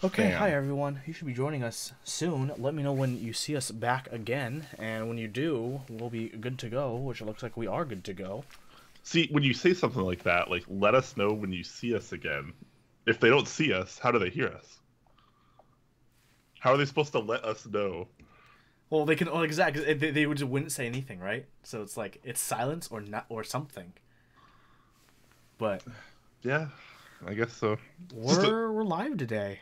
Okay, hi everyone. You should be joining us soon. Let me know when you see us back again, and when you do, we'll be good to go, which it looks like we are good to go. See, when you say something like that, like, let us know when you see us again. If they don't see us, how do they hear us? How are they supposed to let us know? Well, they can, exactly, they would just wouldn't say anything, right? So it's like, it's silence or not, or something. But Yeah, I guess so. we're live today.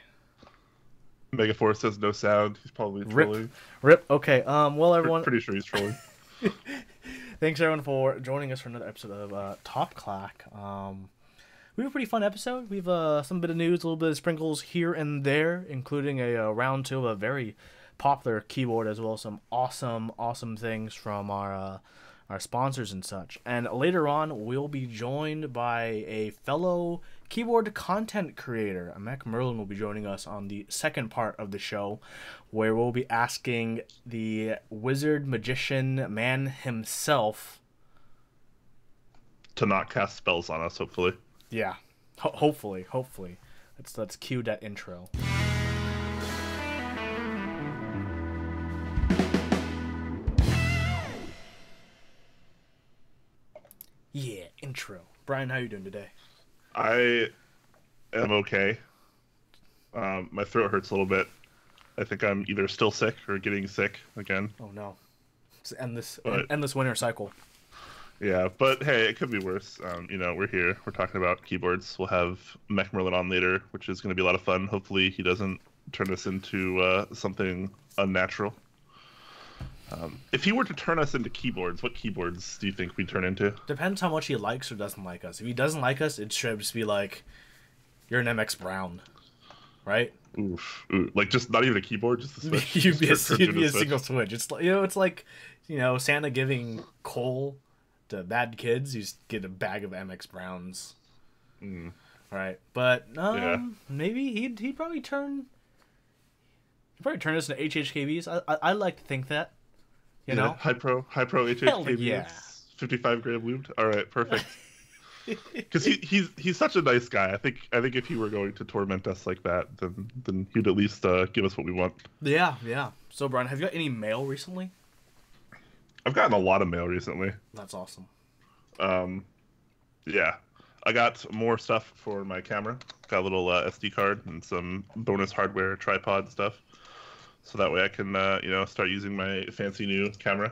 Megaforce says no sound. He's probably trolling. Rip. Okay. Well, everyone. Pretty sure he's trolling. Thanks everyone for joining us for another episode of Top Clack. We have a pretty fun episode. We've some bit of news, a little bit of sprinkles here and there, including a round two of a very popular keyboard, as well as some awesome things from our sponsors and such. And later on, we'll be joined by a fellow keyboard content creator. MechMerlin will be joining us on the second part of the show, where we'll be asking the wizard magician man himself To not cast spells on us, hopefully. Yeah, hopefully. Let's cue that intro. Yeah, intro. Brian, how you doing today? I am okay. My throat hurts a little bit. I think I'm either still sick or getting sick again. Oh no, it's endless winter cycle. Yeah, but hey, it could be worse. We're here. We're talking about keyboards. We'll have MechMerlin on later, which is going to be a lot of fun. Hopefully, he doesn't turn us into something unnatural. If he were to turn us into keyboards, what keyboards do you think we'd turn into? Depends how much he likes or doesn't like us. If he doesn't like us, it should just be like, you're an MX Brown, right? Oof. Like just not even a keyboard, just a switch. you'd be a single switch. It's it's like Santa giving coal to bad kids. You just get a bag of MX Browns. Mm. All right, but Yeah. maybe he'd probably turn us into HHKBs. I like to think that. You know, high pro HHKBs, yeah. 55 gram lubed. All right, perfect. Because he's such a nice guy. I think if he were going to torment us like that, then he'd at least give us what we want. Yeah. So Brian, have you got any mail recently? I've gotten a lot of mail recently. That's awesome. Yeah, I got more stuff for my camera. Got a little SD card and some bonus hardware, tripod stuff. So that way I can, start using my fancy new camera.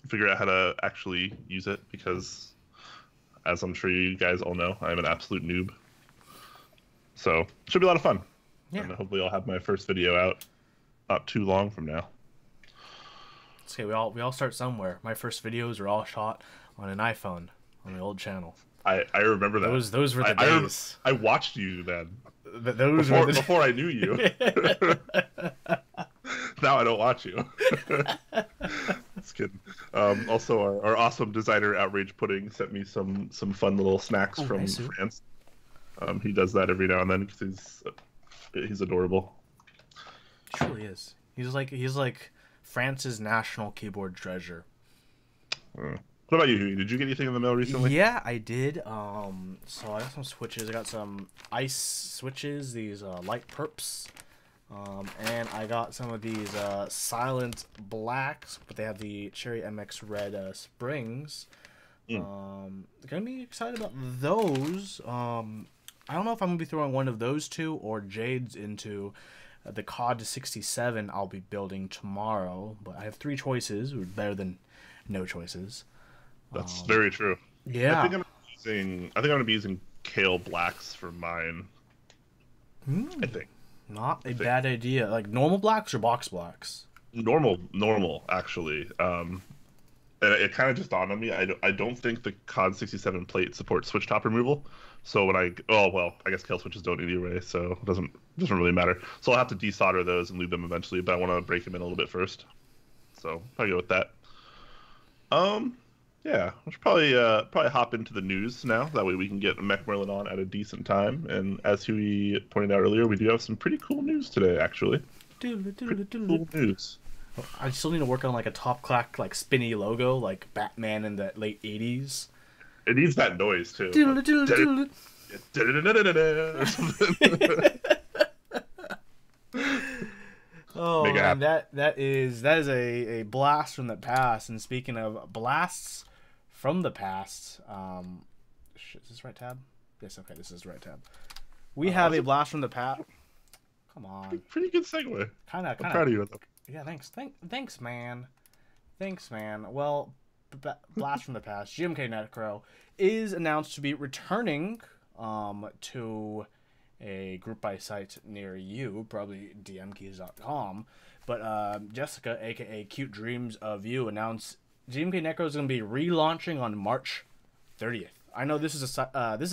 Figure out how to actually use it because, as I'm sure you guys all know, I'm an absolute noob. So, should be a lot of fun. Yeah. And hopefully I'll have my first video out not too long from now. It's okay, we all start somewhere. My first videos are all shot on an iPhone on the old channel. I remember that. Those were the days. I watched you then. Before I knew you. Now I don't watch you. Just kidding. Also, our awesome designer Outrage Pudding sent me some fun little snacks from nice. France. He does that every now and then because he's adorable. He truly is. He's like France's national keyboard treasure. What about you, Huey? Did you get anything in the mail recently? Yeah, I did. So I got some switches. I got some ice switches, these light perps. And I got some of these silent blacks, but they have the Cherry MX red springs. Gonna be excited about those. I don't know if I'm gonna be throwing one of those two or Jade's into the COD 67 I'll be building tomorrow. But I have three choices, better than no choices. That's very true. Yeah. I think I'm gonna be using Kale blacks for mine. I think. Not a bad idea. Like normal blacks or box blacks? Normal, actually. And it kind of just dawned on me. I don't think the COD 67 plate supports switch top removal. So when I guess Kale switches don't anyway, so it doesn't really matter. So I'll have to desolder those and lube them eventually, but I want to break them in a little bit first. So I'll go with that. Yeah, we should probably hop into the news now. That way we can get MechMerlin on at a decent time. And as Huey pointed out earlier, we do have some pretty cool news today, actually. Pretty cool news. I still need to work on like a Top Clack like spinny logo, like Batman in the late 80s. It needs that noise too. man, that is a blast from the past. And speaking of blasts from the past, is this the right tab? Yes, okay, this is the right tab. We have a blast from the past. Come on. Pretty good segue. I'm proud of you. Yeah, thanks, man. Thanks, man. Well, blast from the past. GMK Necro is announced to be returning to a group buy site near you, probably dmkeys.com. But Jessica, aka Cute Dreams of You, announced GMK Necro is going to be relaunching on March 30th. I know this is a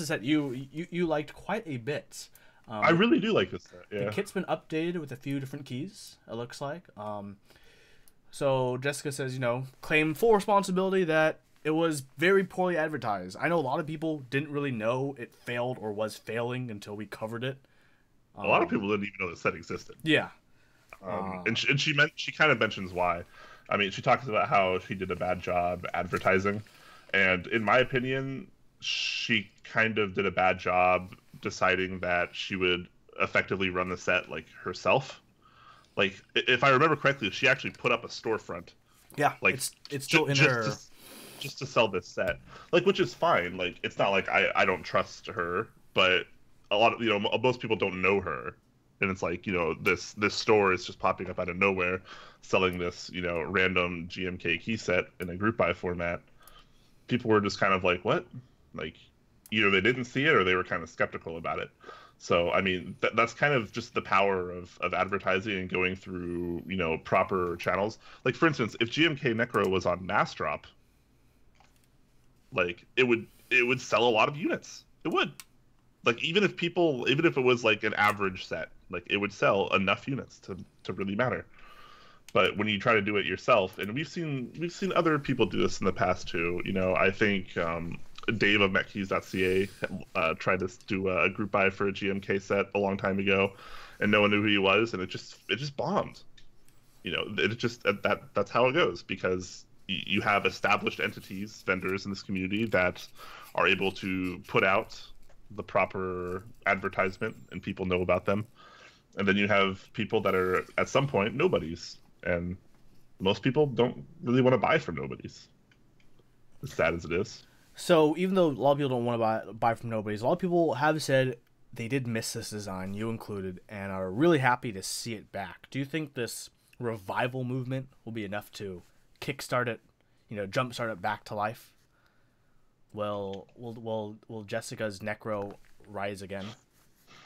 set you liked quite a bit. I really do like this set. Yeah. The kit's been updated with a few different keys, it looks like. So Jessica says, claim full responsibility that it was very poorly advertised. I know a lot of people didn't really know it failed or was failing until we covered it. A lot of people didn't even know the set existed. Yeah. And she kind of mentions why. I mean, she talks about how she did a bad job advertising, and in my opinion, she kind of did a bad job deciding that she would effectively run the set like herself. Like, if I remember correctly, she actually put up a storefront. Yeah, like it's still in her. Just to sell this set, like, which is fine. Like, it's not like I don't trust her, but a lot of most people don't know her, and it's like this store is just popping up out of nowhere, selling this random GMK key set in a group buy format. People were just kind of like, what? Like, either they didn't see it or they were kind of skeptical about it. So, I mean, that's kind of just the power of advertising and going through, proper channels. Like, for instance, if GMK Necro was on Mass Drop, like, it would sell a lot of units. It would. Like, even if it was like an average set, like, it would sell enough units to really matter. But when you try to do it yourself, and we've seen other people do this in the past too. I think Dave of MechKeys.ca tried to do a group buy for a GMK set a long time ago, and no one knew who he was, and it just bombed. That's how it goes, because you have established entities, vendors in this community that are able to put out the proper advertisement, and people know about them. And then you have people that are at some point nobodies, and most people don't really want to buy from nobodies, as sad as it is. So even though a lot of people don't want to buy from nobodies, a lot of people have said they did miss this design, you included, and are really happy to see it back. Do you think this revival movement will be enough to kickstart it, jumpstart it back to life? Will Jessica's Necro rise again?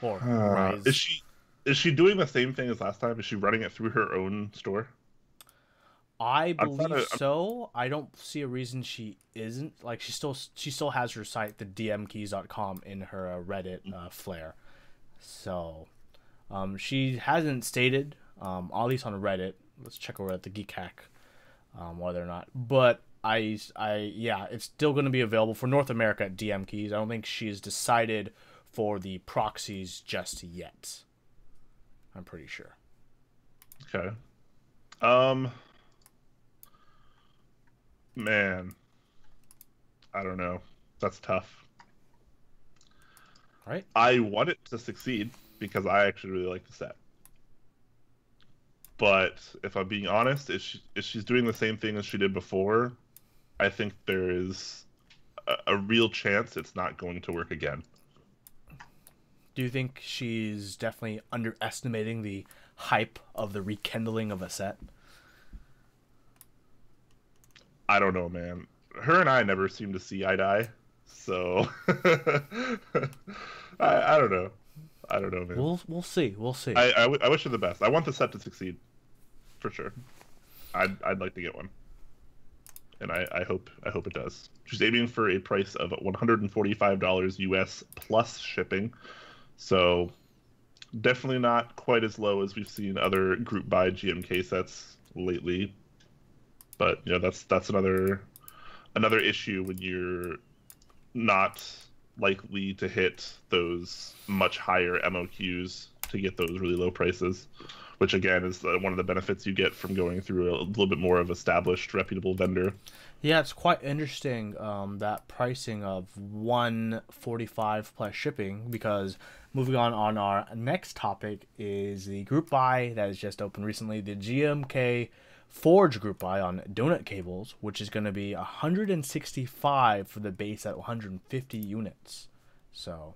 Or rise? Is she doing the same thing as last time? Is she running it through her own store? I believe so. I don't see a reason she isn't. Like, she still has her site, the dmkeys.com, in her Reddit flair. So, she hasn't stated, at least on Reddit. Let's check over at the Geek Hack, whether or not. But yeah, it's still going to be available for North America at DMKeys. I don't think she's decided for the proxies just yet. I'm pretty sure. Okay. Man, I don't know. That's tough. Right? I want it to succeed because I actually really like the set. But if I'm being honest, if she's doing the same thing as she did before, I think there is a real chance it's not going to work again. Do you think she's definitely underestimating the hype of the rekindling of a set? I don't know, man. Her and I never seem to see eye to eye, so I don't know. I don't know, man. We'll see. We'll see. I wish her the best. I want the set to succeed, for sure. I'd like to get one, and I hope it does. She's aiming for a price of $145 US plus shipping, so definitely not quite as low as we've seen other group buy GMK sets lately. But that's another issue when you're not likely to hit those much higher MOQs to get those really low prices, which again is one of the benefits you get from going through a little bit more of established, reputable vendor. Yeah, it's quite interesting, that pricing of $145 plus shipping, because moving on our next topic is the group buy that has just opened recently, the GMK Forge group buy on donut cables, which is going to be 165 for the base at 150 units. So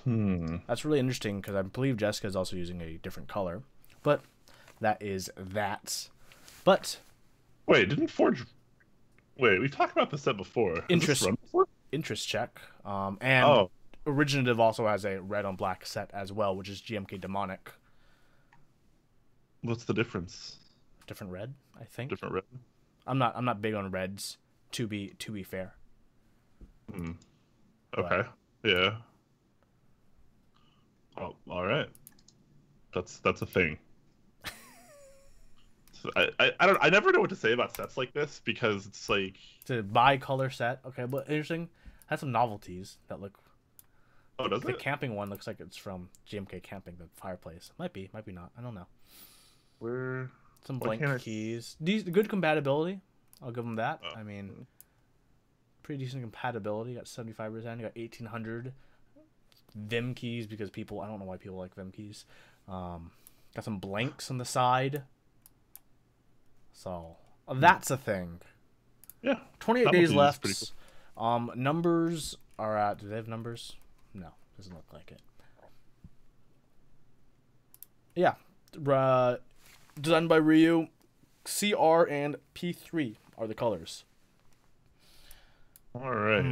that's really interesting because I believe Jessica is also using a different color, but that is that. But wait, didn't Forge? Wait, we talked about this set before. Interest check. And Originative also has a red on black set as well, which is GMK Demonic. What's the difference? Different red, I think. Different red. I'm not big on reds. To be fair. Okay. But, yeah. Oh, all right. That's a thing. So I never know what to say about sets like this because it's like it's a bi-color set. Okay, but interesting. Has some novelties that look. Oh, does the it? Camping one looks like it's from GMK Camping, the fireplace. Might be not. I don't know. Where? Some blank keys. Good compatibility. I'll give them that. Oh. I mean, pretty decent compatibility. You got 75%. You got 1800 Vim keys because people. I don't know why people like Vim keys. Got some blanks on the side. So that's a thing. Yeah. 28 days left. Cool. Numbers are at. Do they have numbers? No, doesn't look like it. Yeah. Designed by Ryu. CR and P3 are the colors. All right.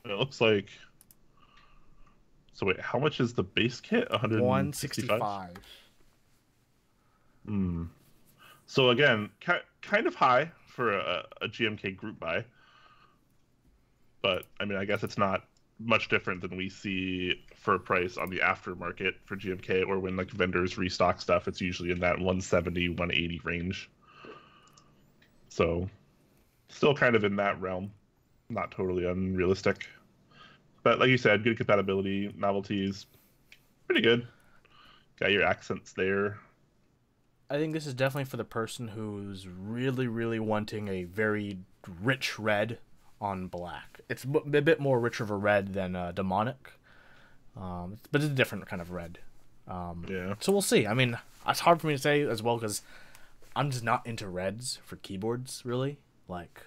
It looks like. So wait, how much is the base kit? 165. So again, kind of high for a GMK group buy. But I mean, I guess it's not much different than we see for a price on the aftermarket for GMK, or when like vendors restock stuff, it's usually in that 170, 180 range. So still kind of in that realm, not totally unrealistic. But like you said, good compatibility, novelties, pretty good. Got your accents there. I think this is definitely for the person who's really, really wanting a very rich red on black. It's a bit more rich of a red than Demonic, but it's a different kind of red. Yeah. So we'll see. I mean, it's hard for me to say as well because I'm just not into reds for keyboards, really. Like,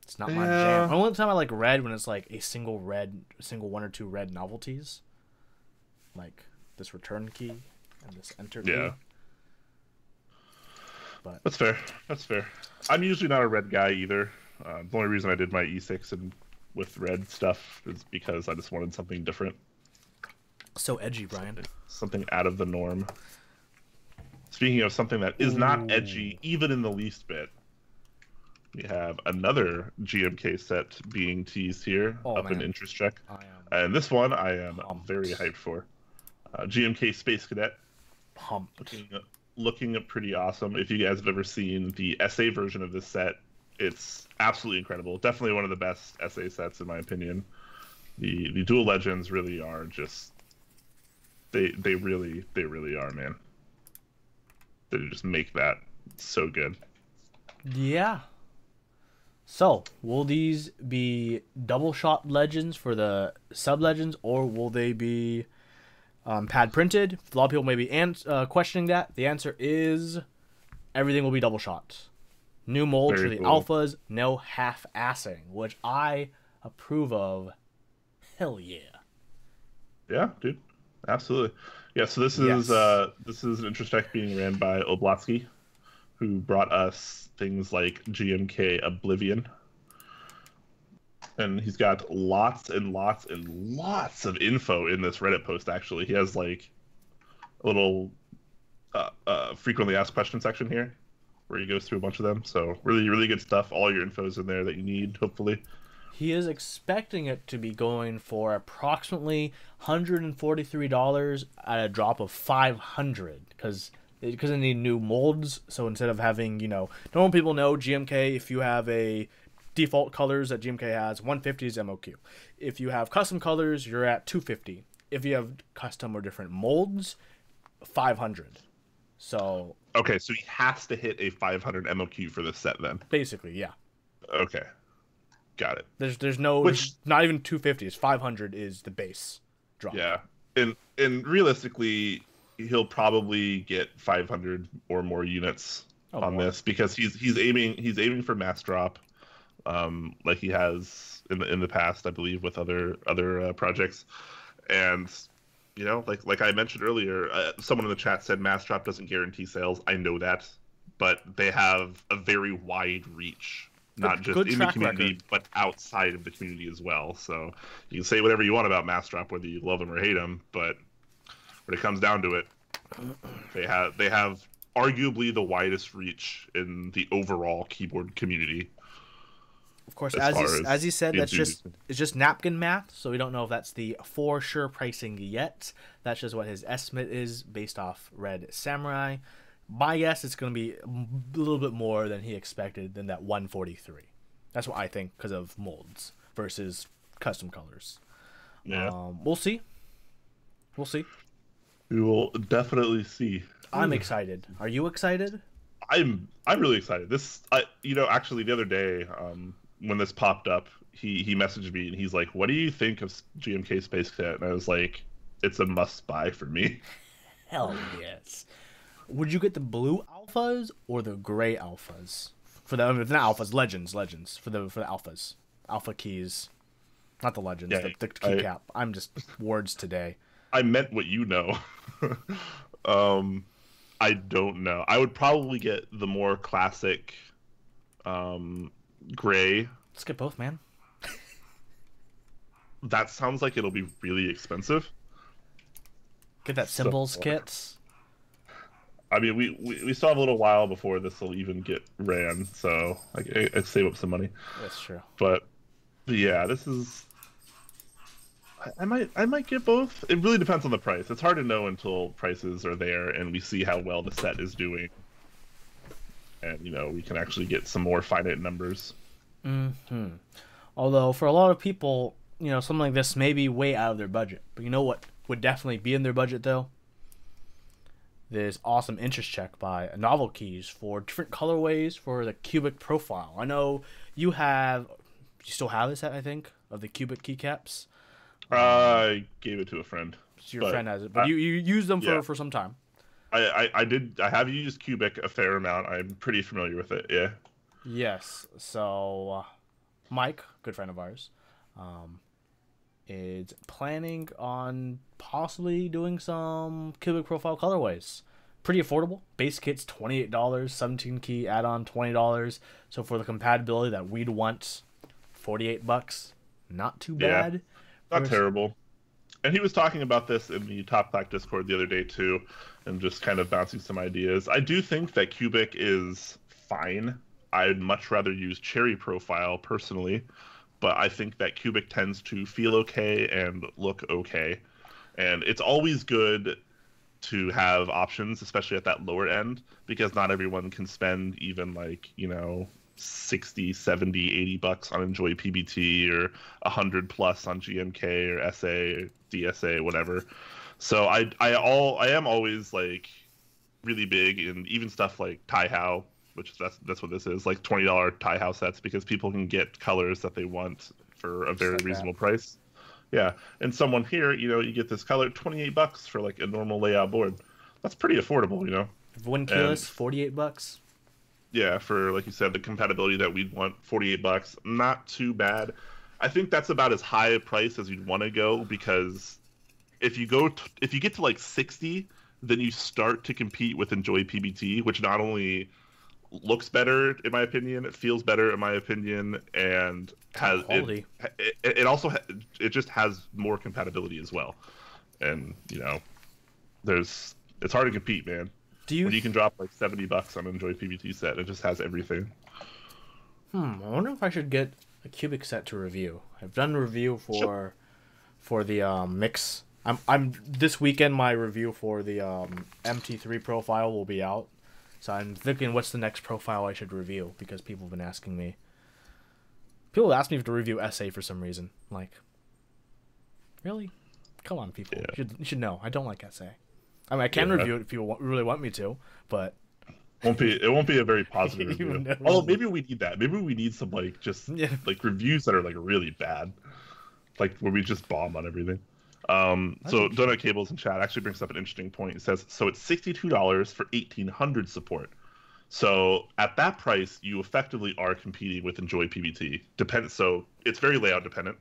it's not my jam. The only time I like red when it's like a single one or two red novelties, like this return key and this enter key. Yeah. But that's fair. That's fair. I'm usually not a red guy either. The only reason I did my E6 and with red stuff is because I just wanted something different. So edgy, Brian. Something out of the norm. Speaking of something that is not edgy, even in the least bit, we have another GMK set being teased here in interest check. And this one I am very hyped for. GMK Space Cadet. Pumped. Looking pretty awesome. If you guys have ever seen the SA version of this set, it's absolutely incredible. Definitely one of the best SA sets in my opinion. The Dual Legends really are just they really are, man. They just make that so good. Yeah. So, will these be double shot legends for the sub legends, or will they be pad printed? A lot of people may be questioning that. The answer is everything will be double shots. New molds for the alphas, no half-assing, which I approve of. Hell yeah. Yeah, dude. Absolutely. Yeah, so this is an interest check being ran by Oblatsky, who brought us things like GMK Oblivion. And he's got lots and lots and lots of info in this Reddit post, actually. He has like a little frequently asked questions section here where he goes through a bunch of them. So really, really good stuff. All your info's in there that you need, hopefully. He is expecting it to be going for approximately $143 at a drop of $500 because they need new molds. So instead of having, normal people know GMK, if you have a default colors that GMK has, 150 is MOQ. If you have custom colors, you're at 250. If you have custom or different molds, 500. So okay, so he has to hit a 500 MOQ for this set then. Basically, yeah. Okay. Got it. There's not even 250. It's 500 is the base. drop. Yeah, and realistically, he'll probably get 500 or more units on more. this because he's aiming for mass drop, like he has in the past, I believe, with other projects. And like I mentioned earlier, someone in the chat said mass drop doesn't guarantee sales. I know that, but they have a very wide reach, not just in the community, but outside of the community as well. So you can say whatever you want about mass drop, whether you love them or hate them, but when it comes down to it, they have arguably the widest reach in the overall keyboard community. Of course, as he said, it's just napkin math, so we don't know if that's the for sure pricing yet. That's just what his estimate is based off Red Samurai. My guess it's going to be a little bit more than he expected than that 143. That's what I think because of molds versus custom colors. Yeah, we'll see. We'll see. We will definitely see. I'm excited. Are you excited? I'm really excited. Actually the other day, when this popped up, he messaged me and he's like, "What do you think of GMK Space Cadet?" And I was like, "It's a must buy for me." Hell yes. Would you get the blue alphas or the gray alphas? For the not alphas, legends for the alphas, alpha keys, not the legends, the keycap. I'm just words today. I meant what you know. I don't know. I would probably get the more classic gray. Let's get both, man. That sounds like it'll be really expensive. Get that symbols kits. I mean, we still have a little while before this will even get ran, so I save up some money. That's true. But yeah, this is. I might get both. It really depends on the price. It's hard to know until prices are there and we see how well the set is doing, and we can actually get some more finite numbers. Although for a lot of people, something like this may be way out of their budget. But you know what would definitely be in their budget though? This awesome interest check by Novelkeys for different colorways for the cubic profile. I know you still have this set, I think, of the cubic keycaps. I gave it to a friend. So your friend has it, but you used them for some time. I did. I have used cubic a fair amount. I'm pretty familiar with it. Yeah. Yes. So, Mike, good friend of ours, is planning on possibly doing some cubic profile colorways. Pretty affordable. Base kit's $28, 17 key add-on $20. So for the compatibility that we'd want, $48. Not too bad. Yeah. Not terrible. And he was talking about this in the Top Clack Discord the other day too, and just kind of bouncing some ideas. I do think that cubic is fine. I'd much rather use cherry profile personally, but I think that cubic tends to feel okay and look okay. And it's always good to have options, especially at that lower end, because not everyone can spend even 60, 70, $80 on Enjoy PBT or 100 plus on GMK or SA or DSA, whatever. So I am always really big in even stuff like Taihao, which that's what this is, like $20 Taihao sets, because people can get colors that they want for a very reasonable price. Yeah, and someone here, you get this color, $28 for a normal layout board. That's pretty affordable, One keyless, $48. Yeah, for, like you said, the compatibility that we'd want, $48. Not too bad. I think that's about as high a price as you'd want to go, because if you get to 60, then you start to compete with Enjoy PBT, which not only looks better in my opinion, it feels better in my opinion, and has it also it just has more compatibility as well. And it's hard to compete, man. When you can drop $70 on Enjoy PBT set, it just has everything. I wonder if I should get a cubic set to review. I've done a review for the mix. I'm this weekend. My review for the MT3 profile will be out, so I'm thinking, what's the next profile I should review? Because people have been asking me. People ask me to review SA for some reason. Really? Come on, people. Yeah. You should know. I don't like SA. I mean, I can review it if people really want me to, but it won't be a very positive review. Although maybe we need that. Maybe we need some reviews that are really bad, where we just bomb on everything. So Donut Cables in chat actually brings up an interesting point. It says, so it's $62 for 1800 support. So at that price, you effectively are competing with Enjoy PBT. So it's very layout dependent.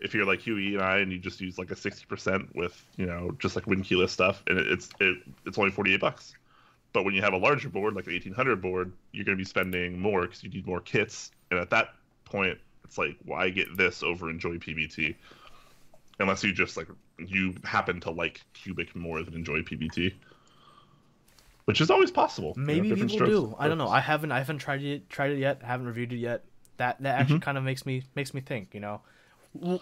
If you're like Huey and I, and you just use like a 60% with, you know, just like win keyless stuff, and it's only $48. But when you have a larger board, like the 1800 board, you're going to be spending more because you need more kits. And at that point, it's like, why get this over Enjoy PBT? Unless you just like, you happen to like Cubic more than Enjoy PBT. Which is always possible. Maybe people do. I don't know. I haven't tried it yet. Haven't reviewed it yet. That actually kind of makes me think. You know,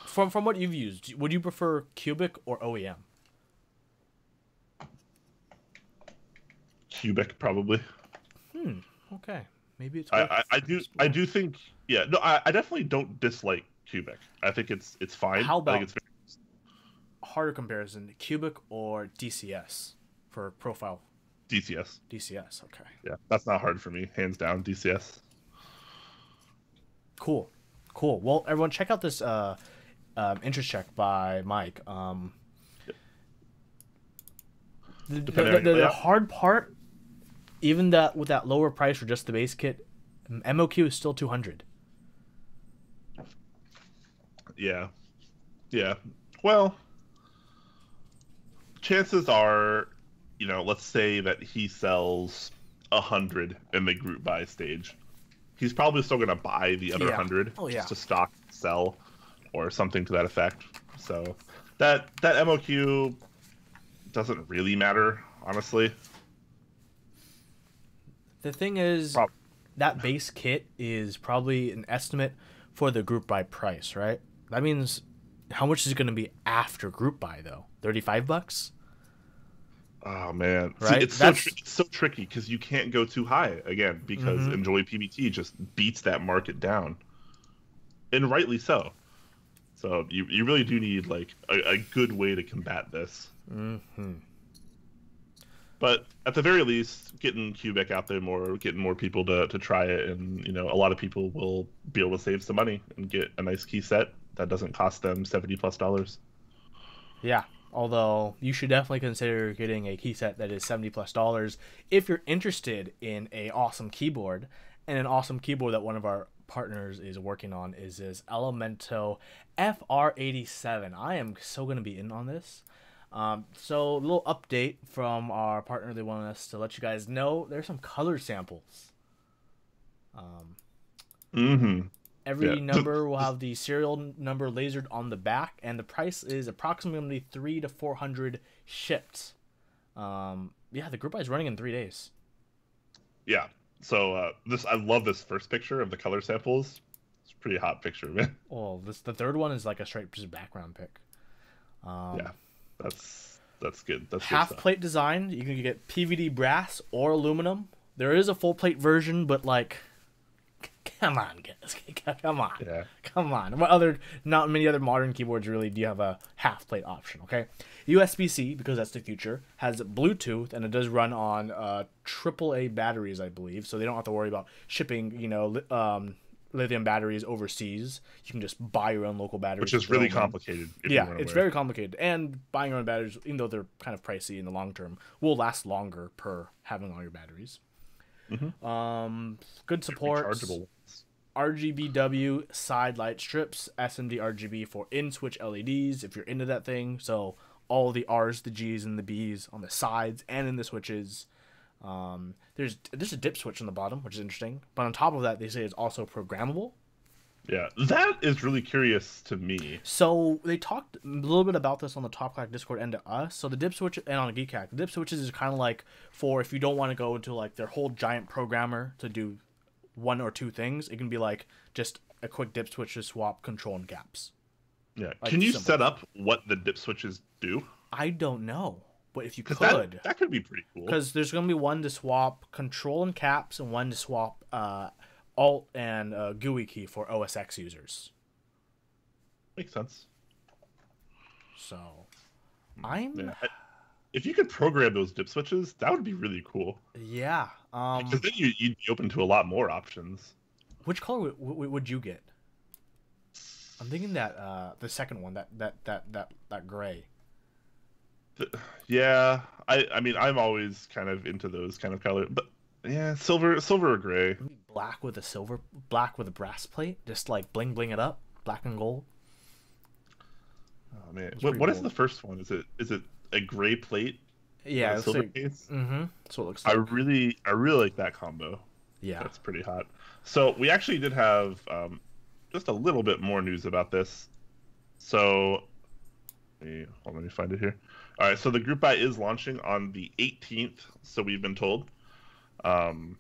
from what you've used, would you prefer Cubic or OEM? Cubic probably. Okay. Maybe it's. I do think. Yeah. No. I definitely don't dislike Cubic. I think it's fine. How about I think it's harder comparison? Cubic or DCS for profile? DCS. DCS, okay. Yeah, that's not hard for me. Hands down, DCS. Cool. Well, everyone, check out this interest check by Mike. The hard part, even that with that lower price for just the base kit, MOQ is still 200. Yeah. Well, chances are, you know, let's say that he sells 100 in the group buy stage. He's probably still going to buy the other 100 just to stock, sell, or something to that effect. So that MOQ doesn't really matter, honestly. The thing is, that base kit is probably an estimate for the group buy price, right? That means how much is it going to be after group buy, though? $35? Oh man, right? See, it's so tricky because you can't go too high again because Enjoy PBT just beats that market down, and rightly so. So you really do need like a good way to combat this. But at the very least, getting Cubic out there more, getting more people to try it, and you know, a lot of people will be able to save some money and get a nice key set that doesn't cost them $70+. Yeah. Although you should definitely consider getting a key set that is $70+ if you're interested in a awesome keyboard. And an awesome keyboard that one of our partners is working on is this Elemento FR87. I am so going to be in on this. So a little update from our partner. They want us to let you guys know there's some color samples. Every number will have the serial number lasered on the back, and the price is approximately $300 to $400 shipped. The group buy is running in 3 days. Yeah. So I love this first picture of the color samples. It's a pretty hot picture, man. Oh, the third one is like a straight just background pic. That's good. That's half good stuff. Plate design. You can get PVD brass or aluminum. There is a full plate version, but like, come on, guys. Come on. Yeah. Come on. Not many other modern keyboards really do have a half plate option, okay? USB-C, because that's the future, has Bluetooth, and it does run on AAA batteries, I believe, so they don't have to worry about shipping, lithium batteries overseas. You can just buy your own local batteries. Which is really complicated. It's very complicated. And buying your own batteries, even though they're kind of pricey in the long term, will last longer per having all your batteries. Good support. Rechargeable. RGBW side light strips, SMD RGB for in-switch LEDs if you're into that thing. So all the R's, the G's, and the B's on the sides and in the switches. There's a dip switch on the bottom, which is interesting. But on top of that, they say it's also programmable. Yeah, that is really curious to me. So they talked a little bit about this on the Top Clack Discord and to us. So the dip switch and on Keycaps, the dip switches is kind of like for if you don't want to go into like their whole giant programmer to do one or two things, it can be like just a quick dip switch to swap control and caps. Yeah. Like, can you set up what the dip switches do? I don't know, but if you could, that could be pretty cool. Because there's going to be one to swap control and caps and one to swap Alt and GUI key for OS X users. Makes sense. So, if you could program those dip switches, that would be really cool. Yeah. Because then you'd be open to a lot more options. Which color would you get? I'm thinking that the second one, that gray. Yeah, I mean I'm always kind of into those kind of color, but yeah, silver or gray. Maybe black with a brass plate, just like bling it up, black and gold. Oh man, It's what pretty what is bold. the first one? Is it a gray plate with Yeah, a it looks silver like. case? That's what it looks I like. really I really like that combo. Yeah. That's pretty hot. So we actually did have just a little bit more news about this. So let me find it here. All right, so the group buy is launching on the 18th, so we've been told. Um,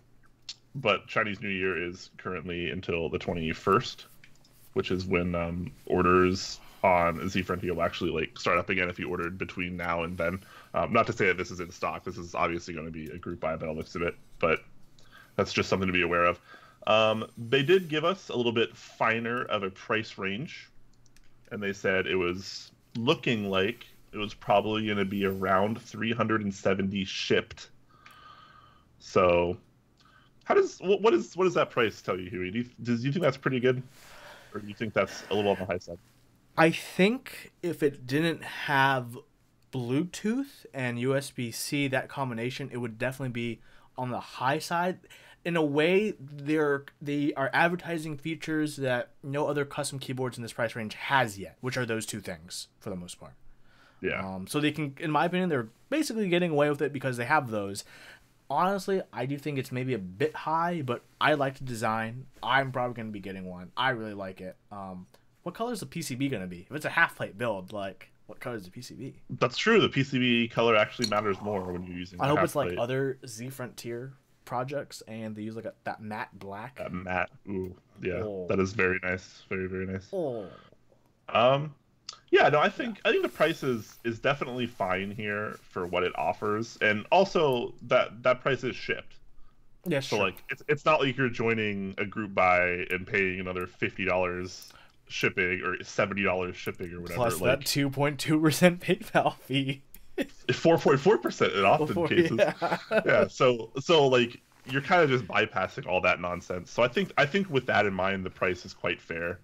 but Chinese New Year is currently until the 21st, which is when orders on Z Frontier will actually like start up again if you ordered between now and then. Not to say that this is in stock. This is obviously going to be a group buy by the looks of it, but that's just something to be aware of. They did give us a little bit finer of a price range, and they said it was looking like it was probably going to be around 370 shipped. So, what does that price tell you, Huey? Do you think that's pretty good, or do you think that's a little on the high side? I think if it didn't have Bluetooth and USB-C, that combination, it would definitely be on the high side. In a way, they are advertising features that no other custom keyboards in this price range has yet, which are those two things for the most part. Yeah, So they can, in my opinion, they're basically getting away with it because they have those. Honestly, I do think it's maybe a bit high, but I like the design. I'm probably going to be getting one. I really like it. What color is the PCB going to be? If it's a half plate build, like, what color is the PCB? that's true. The PCB color actually matters more when you're using I the hope half it's like plate. other Z Frontier projects and they use like that matte black. That matte. Ooh, yeah, Oh, that is very nice. Very, very nice. oh, Um, yeah, no, I yeah, think I think the price is definitely fine here for what it offers, and also that price is shipped. yeah, So sure. like it's not like you're joining a group buy and paying another $50 shipping or $70 shipping or whatever. Plus that Like 2.2% PayPal fee. 4.4% in often Before, cases. yeah. Yeah, so like you're kind of just bypassing all that nonsense. So I think with that in mind, the price is quite fair,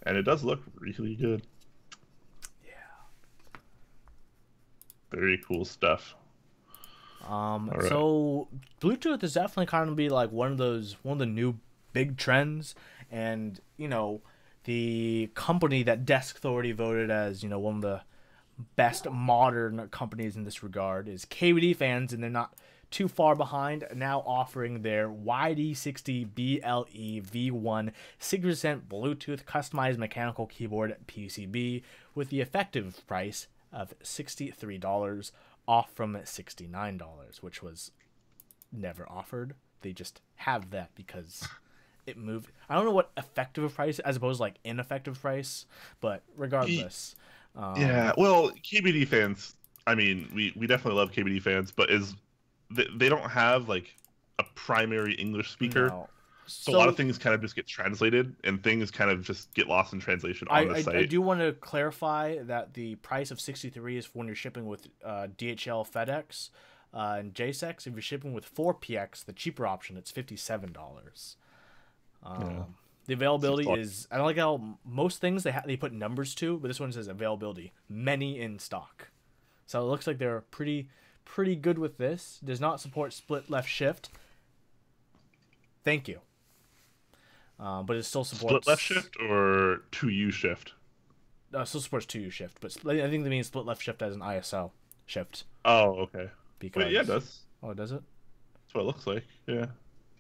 and it does look really good. Very cool stuff. All right. So Bluetooth is definitely kind of be like one of the new big trends, and the company that Desk Authority voted as one of the best modern companies in this regard is KVD fans, and they're not too far behind. Now offering their YD60 BLE V1 60% Bluetooth customized mechanical keyboard PCB with the effective price of $63 off from $69, which was never offered. They just have that because it moved. I don't know what effective price as opposed to like ineffective price, but regardless, Yeah, well, KBD fans. I mean, we definitely love KBD fans, but they don't have like a primary English speaker, no. so a lot of So things kind of just get translated, and things kind of just get lost in translation I, on the I site. do want to clarify that the price of 63 is for when you're shipping with DHL, FedEx, and JSEX. If you're shipping with 4PX, the cheaper option, it's $57. Yeah, The seems availability a lot. is, I don't like how most things they put numbers to, but this one says availability, many in stock. So it looks like they're pretty good with this. Does not support split left shift. Thank you. But it still Split left supports shift or 2U shift. still supports 2U shift, but I think they mean split left shift as an ISO shift Oh, okay. Wait, yeah, it because does. oh, does it? That's what it looks like. Yeah.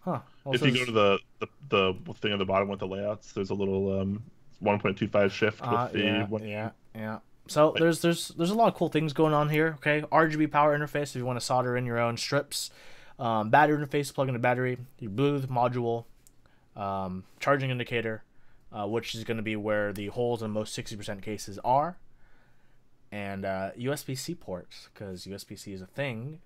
Huh. Well, it If you go says to the thing at the bottom with the layouts, there's a little 1.25 shift with the yeah, one. yeah, yeah. So Wait, there's a lot of cool things going on here. Okay, RGB power interface if you want to solder in your own strips. Battery interface, plug in a battery. Your Bluetooth module, charging indicator, which is going to be where the holes in most 60% cases are, and USB-C ports because USB-C is a thing.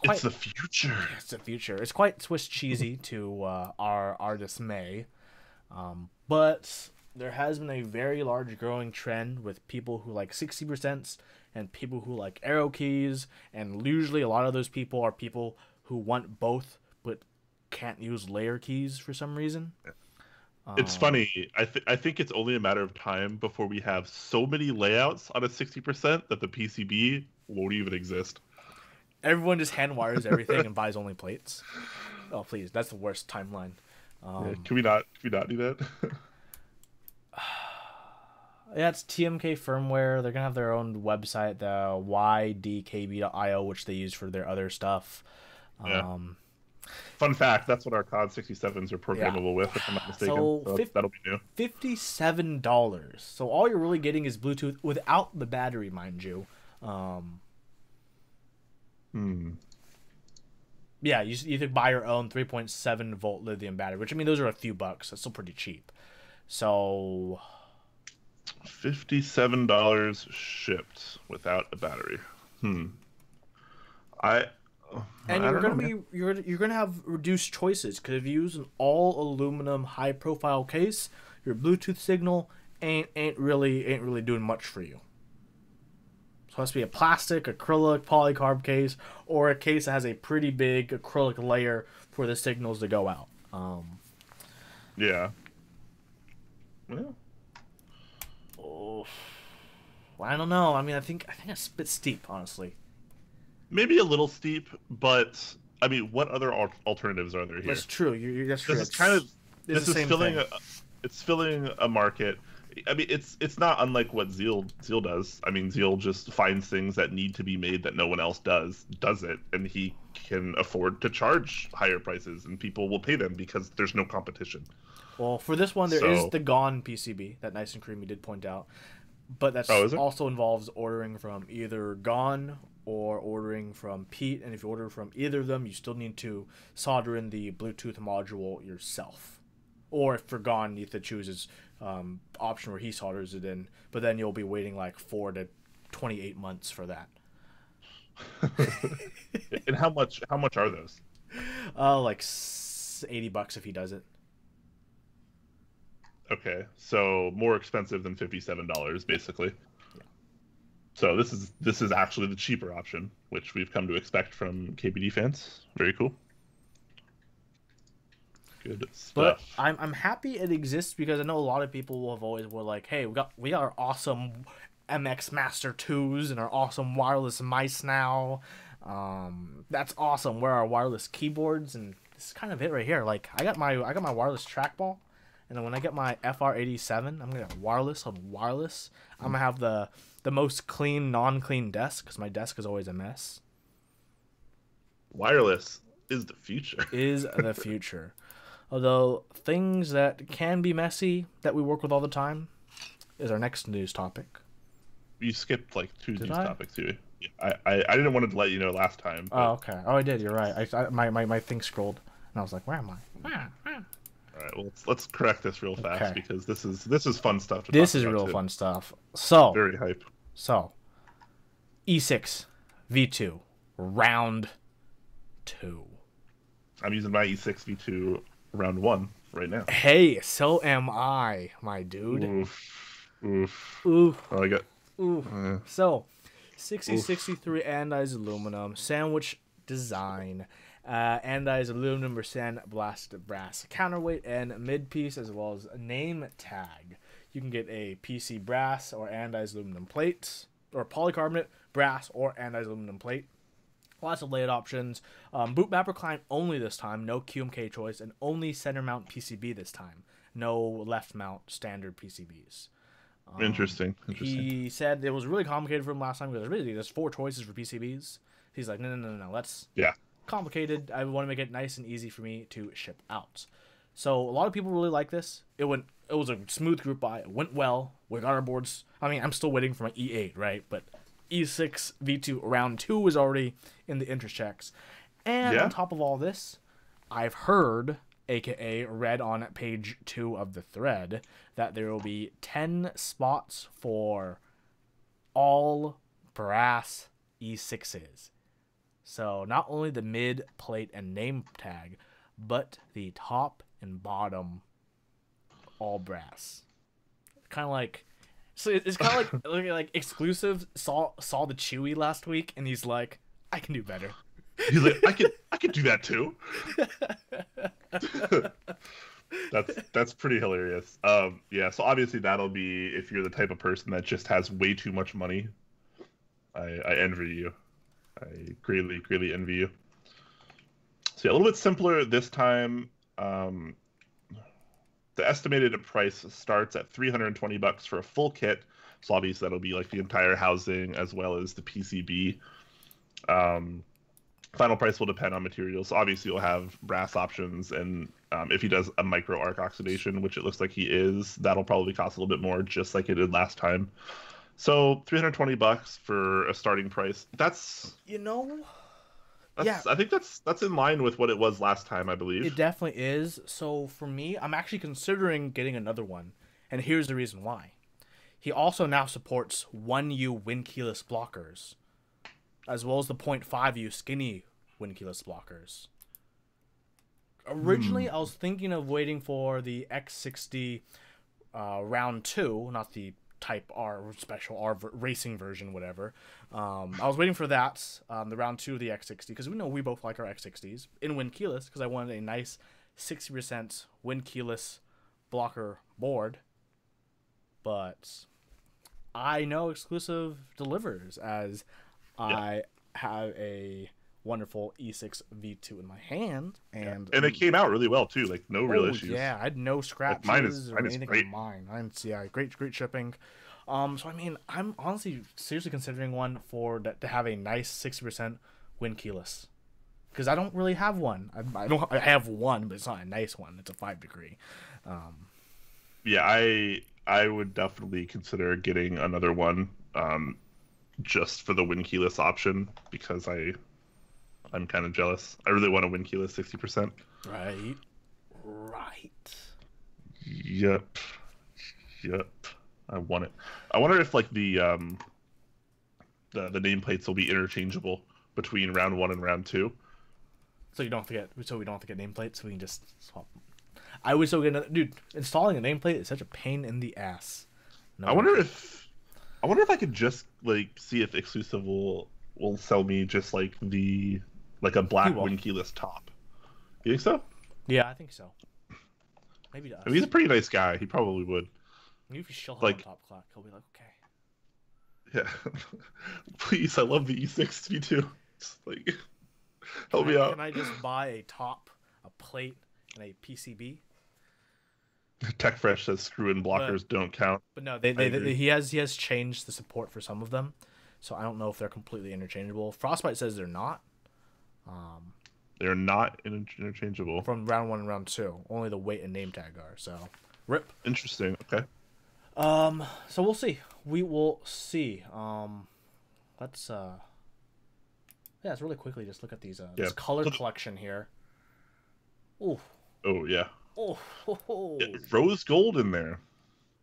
it's the future. It's the future. It's quite Swiss cheesy to our dismay. But there has been a very large growing trend with people who like 60% and people who like arrow keys, and usually a lot of those people are people who want both but can't use layer keys for some reason. It's funny. I think it's only a matter of time before we have so many layouts on a 60% that the PCB won't even exist. Everyone just hand wires everything and buys only plates. Oh please, that's the worst timeline. Yeah, can we not do that? Yeah, it's TMK firmware. They're gonna have their own website, the ydkb.io, which they use for their other stuff. Yeah. Fun fact: that's what our COD 67s are programmable with, if I'm not mistaken. So that'll be new. $57. So all you're really getting is Bluetooth without the battery, mind you. Yeah, you either buy your own 3.7 volt lithium battery, which I mean those are a few bucks. That's still pretty cheap. So $57 shipped without a battery. And you're gonna have reduced choices because if you use an all aluminum high profile case, your Bluetooth signal ain't really doing much for you. So it has to be a plastic, acrylic, polycarb case, or a case that has a pretty big acrylic layer for the signals to go out. Yeah. Well. Oh, I don't know. I mean, I think it's a bit steep, honestly. Maybe a little steep, but I mean, what other alternatives are there here? That's true. That's true. This is filling a market. I mean, it's not unlike what Zeal does. I mean, Zeal just finds things that need to be made that no one else does it, and he can afford to charge higher prices, and people will pay them because there's no competition. Well, for this one, there is the Gone PCB that Nice and Creamy did point out, but that also involves ordering from either Gone or ordering from Pete, and if you order from either of them, you still need to solder in the Bluetooth module yourself. Or if for Gone, you have to choose his option where he solders it in, but then you'll be waiting like 4 to 28 months for that. And how much are those? Like $80 if he does it. Okay, so more expensive than $57, basically. Yeah. So this is actually the cheaper option, which we've come to expect from KBD fans. Very cool. Good stuff. But I'm happy it exists because I know a lot of people were like, hey, we got our awesome MX Master 2s and our awesome wireless mice now. That's awesome. Where are our wireless keyboards? And this is kind of it right here. Like I got my wireless trackball. And then when I get my FR87, I'm going to get wireless on wireless. I'm going to have the most clean, non-clean desk because my desk is always a mess. Wireless is the future. Is the future. Although things that can be messy that we work with all the time is our next news topic. You skipped like two news topics too. Yeah, I didn't want to let you know last time. But... Oh, okay. Oh, I did. You're right. My thing scrolled. And I was like, where am I? All right, well, let's correct this real fast because this is fun stuff to This is real fun stuff. So very hype. So E6 V2 round 2. I'm using my E6 V2 round 1 right now. Hey, so am I, my dude. Oof. Oh, I got. So 6063 anodized aluminum sandwich design. Anodized aluminum or sandblasted brass counterweight and mid piece, as well as a name tag. You can get a PC brass or anodized aluminum plates, or polycarbonate brass or anodized aluminum plate. Lots of layout options. Boot mapper client only this time. No QMK choice, and only center mount PCB this time. No left mount standard PCBs. Interesting. He said it was really complicated for him last time because there's 4 choices for PCBs. He's like, no. Let's complicated. I want to make it nice and easy for me to ship out. So a lot of people really like this. It was a smooth group buy. It went well. We got our boards. I mean, I'm still waiting for my E8, right? But E6 V2 round 2 is already in the interest checks. And on top of all this, I've heard, aka read on page 2 of the thread, that there will be 10 spots for all brass E6s. So not only the mid plate and name tag, but the top and bottom all brass. Kind of like, so it's kind of like exclusive. Saw the Chewy last week, and he's like, I can do better. He's like, I could do that too. That's pretty hilarious. So obviously that'll be if you're the type of person that just has way too much money I envy you. I greatly envy you. So yeah, a little bit simpler this time. The estimated price starts at $320 for a full kit. So obviously that'll be like the entire housing as well as the PCB. Final price will depend on materials. Obviously, you'll have brass options, and if he does a micro arc oxidation, which it looks like he is, that'll probably cost a little bit more, just like it did last time. So $320 for a starting price. That's yeah, I think that's in line with what it was last time, I believe. it definitely is. So for me, I'm actually considering getting another one, and here's the reason why. He also now supports 1U wind keyless blockers, as well as the 0.5U skinny wind keyless blockers. Originally, I was thinking of waiting for the X60 round 2, not the Type R special R racing version, whatever. I was waiting for that, the round 2 of the X60, because we know we both like our X60s in wind keyless, because I wanted a nice 60% wind keyless blocker board. But I know exclusive delivers, as I have a wonderful E6 V2 in my hand, and it came out really well too. Like no real issues. Yeah, I had no scratches mine is or anything great. on mine. Great shipping. So I mean, I'm honestly seriously considering one to have a nice 60% wind keyless, because I don't really have one. I have one, but it's not a nice one. It's a 5 degree. Yeah, I would definitely consider getting another one, just for the wind keyless option, because I'm kind of jealous. I really want a wind keyless 60%. Right. Yep. I want it. I wonder if like the nameplates will be interchangeable between round 1 and round 2. So we don't have to get nameplates. So we can just swap. I would still get another. Dude, installing a nameplate is such a pain in the ass. No, I wonder if I could just like see if exclusive will sell me just like a black wind keyless top. You think so? Yeah, I think so. Maybe to us. I mean, he's a pretty nice guy. He probably would. Maybe if you show him like, on top Clack, he'll be like, okay. Yeah. Please, I love the E6 V2. Just like help me out. Can I just buy a top, a plate, and a PCB? TechFresh says screw-in blockers don't count. But no, he has changed the support for some of them, so I don't know if they're completely interchangeable. Frostbite says they're not. They're not interchangeable from round 1 and round 2. Only the weight and name tag are. So, rip. Interesting. Okay. So we'll see. We will see. Let's let's really quickly just look at these this color collection here. Ooh. Oh yeah. Oh. Yeah, rose gold in there,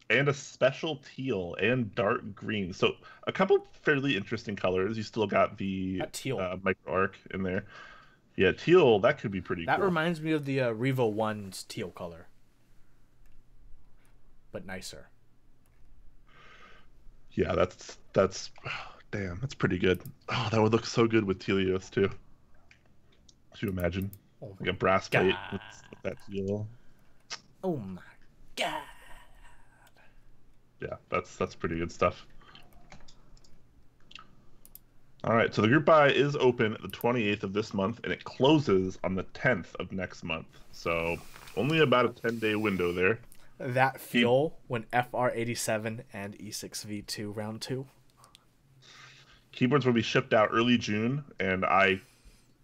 and a special teal and dark green. So a couple fairly interesting colors. You still got the teal micro arc in there. Yeah, teal. That could be pretty. That cool. reminds me of the Revo 1's teal color, but nicer. Yeah, that's damn. That's pretty good. Oh, that would look so good with Telios too. Could you imagine? Oh like a brass plate with that teal. Oh my god. Yeah, that's pretty good stuff. All right, so the group buy is open the 28th of this month, and it closes on the 10th of next month. So only about a 10-day window there. That feel when FR87 and E6V2 round 2. Keyboards will be shipped out early June, and I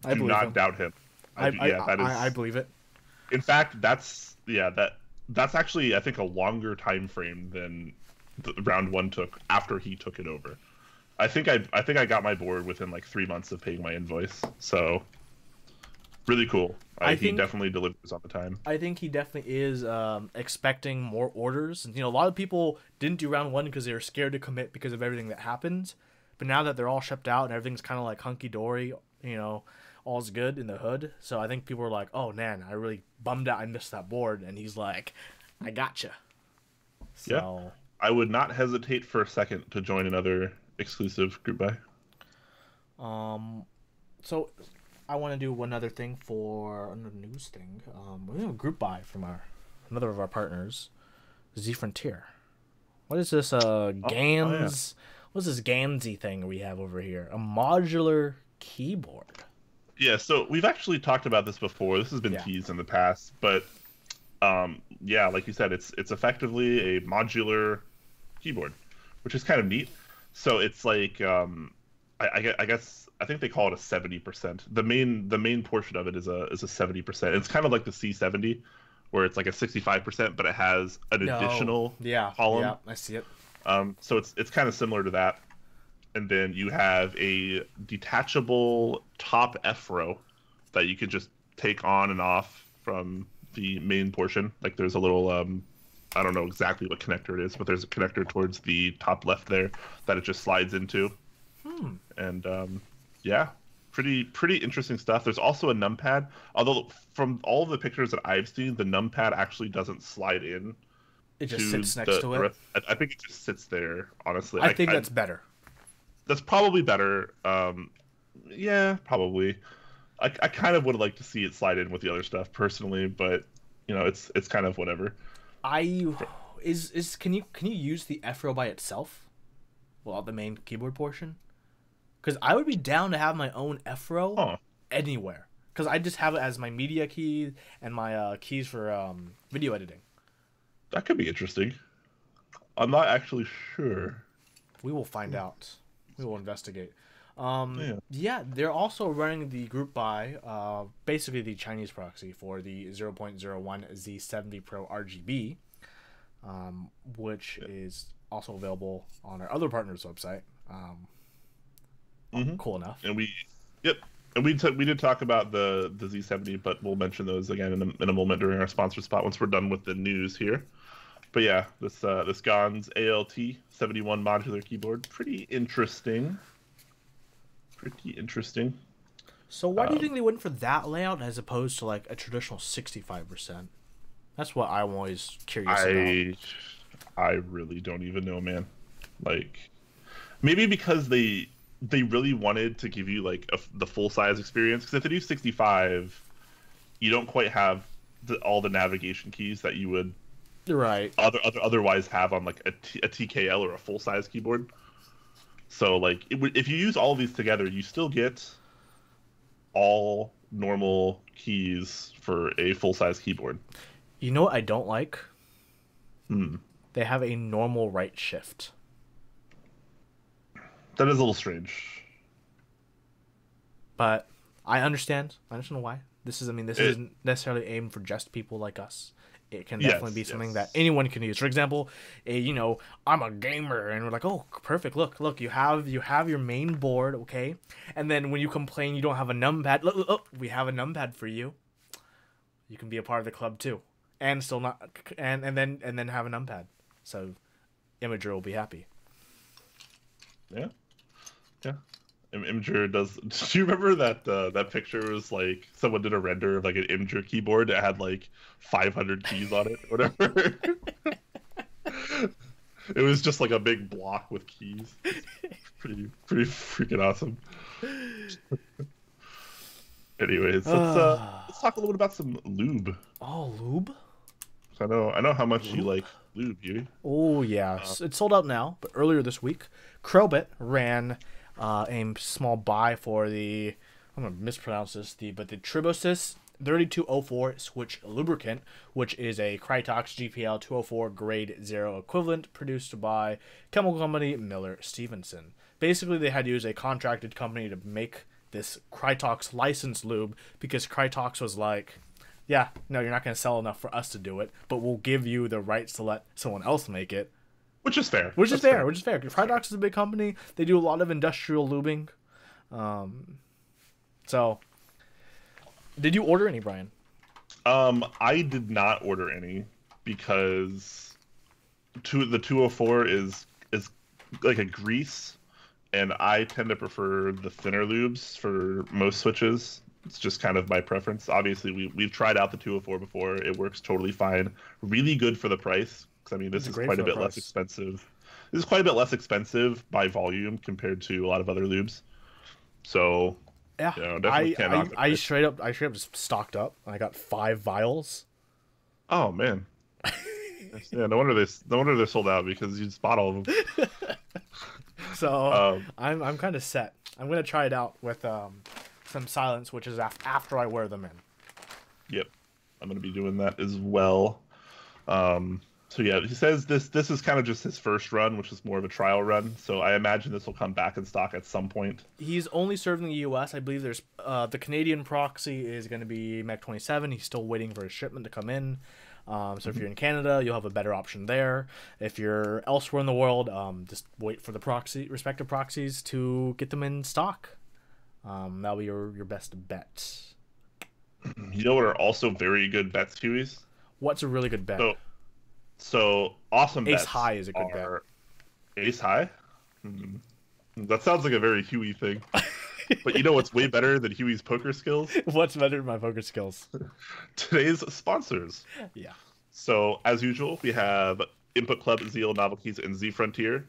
do not doubt him. I believe it. In fact, that's actually I think a longer time frame than the round 1 took after he took it over. I think I got my board within like 3 months of paying my invoice. So really cool. He definitely delivers on the time. I think he definitely is expecting more orders. You know, a lot of people didn't do round 1 because they were scared to commit because of everything that happened. But now that they're all shipped out and everything's kind of like hunky dory, you know, all's good in the hood. So I think people are like, "Oh man, I really bummed out I missed that board," and he's like, "I gotcha." So, yeah, I would not hesitate for a second to join another exclusive group buy. So I want to do one other thing for another news thing. We have a group buy from another of our partners, Z Frontier. What is this? Ganss what's this Gansy thing we have over here? A modular keyboard. Yeah, so we've actually talked about this before. This has been teased in the past, but yeah, like you said, it's effectively a modular keyboard, which is kind of neat. So it's like I guess I think they call it a 70%. The main portion of it is a 70%. It's kind of like the C70, where it's like a 65%, but it has an additional column. Yeah, I see it. So it's kind of similar to that. And then you have a detachable top F row that you can just take on and off from the main portion. Like there's a little I don't know exactly what connector it is, but there's a connector towards the top left there that it just slides into. And yeah, pretty interesting stuff. There's also a numpad, although from all of the pictures that I've seen, the numpad actually doesn't slide in. It just sits next to it. I think it just sits there, honestly. I think that's better. That's probably better. Yeah, probably. I kind of would like to see it slide in with the other stuff personally, but you know, it's kind of whatever. Can you use the F row by itself? Well, the main keyboard portion? Because I would be down to have my own F row anywhere. Because I just have it as my media key and my keys for video editing. That could be interesting. I'm not actually sure. We will find out. We will investigate. Yeah, they're also running the group buy, basically the Chinese proxy for the 0.01 Z70 Pro RGB, which is also available on our other partners' website. Cool enough. And we did talk about the Z70, but we'll mention those again in a moment during our sponsor spot once we're done with the news here. But yeah, this Ganss ALT71 modular keyboard, pretty interesting. So why do you think they went for that layout as opposed to like a traditional 65%? That's what I'm always curious about. I really don't even know, man. Like, maybe because they really wanted to give you like the full size experience. Because if they do 65, you don't quite have all the navigation keys that you would otherwise have on like a TKL or a full size keyboard. So like if you use all of these together, you still get all normal keys for a full size keyboard. You know what I don't like? They have a normal right shift. That is a little strange. But I understand. I understand why. This isn't necessarily aimed for just people like us. It can definitely be something that anyone can use. For example, I'm a gamer, and we're like, oh, perfect. Look, you have your main board, okay? And then when you complain you don't have a numpad, look, we have a numpad for you. You can be a part of the club too, and still not, and then have a numpad. So, Imager will be happy. Yeah. Imager does. Do you remember that picture was like someone did a render of like an Imager keyboard that had like 500 keys on it, or whatever? It was just like a big block with keys. Pretty freaking awesome. Anyways, let's talk a little bit about some lube. Oh, lube. I know how much you like lube, Huey. Oh yeah, it's sold out now. But earlier this week, Crowbit ran a small buy for the, I'm gonna mispronounce this, the Tribosys 3204 switch lubricant, which is a Krytox GPL 204 grade 0 equivalent produced by chemical company Miller Stevenson. Basically, they had to use a contracted company to make this Krytox licensed lube because Krytox was like, yeah, no, you're not going to sell enough for us to do it, but we'll give you the rights to let someone else make it. Which is fair. Which is fair. Krytox is a big company. They do a lot of industrial lubing. So, did you order any, Brian? I did not order any because the 204 is like a grease, and I tend to prefer the thinner lubes for most switches. It's just kind of my preference. Obviously, we've tried out the 204 before. It works totally fine. Really good for the price. Because I mean, this is quite a bit less expensive. This is quite a bit less expensive by volume compared to a lot of other lubes. So yeah, definitely I straight up just stocked up. I got 5 vials. Oh man. Yeah, no wonder they're sold out because you just bought all of them. So Um, I'm kind of set. I'm gonna try it out with some silent switches after I wear them in. yep, I'm gonna be doing that as well. So yeah, he says this is kind of just his first run, which is more of a trial run. So I imagine this will come back in stock at some point. He's only served in the U.S. I believe there's the Canadian proxy is going to be Mech 27. He's still waiting for his shipment to come in. So if you're in Canada, you'll have a better option there. If you're elsewhere in the world, just wait for the respective proxies to get them in stock. That'll be your best bet. You know what are also very good bets, Hueys? What's a really good bet? So awesome Ace bets high is a good bet. Ace high? Hmm. That sounds like a very Huey thing. But you know what's way better than Huey's poker skills? What's better than my poker skills? Today's sponsors. Yeah. So, as usual, we have Input Club, Zeal, Novelkeys, and Z Frontier.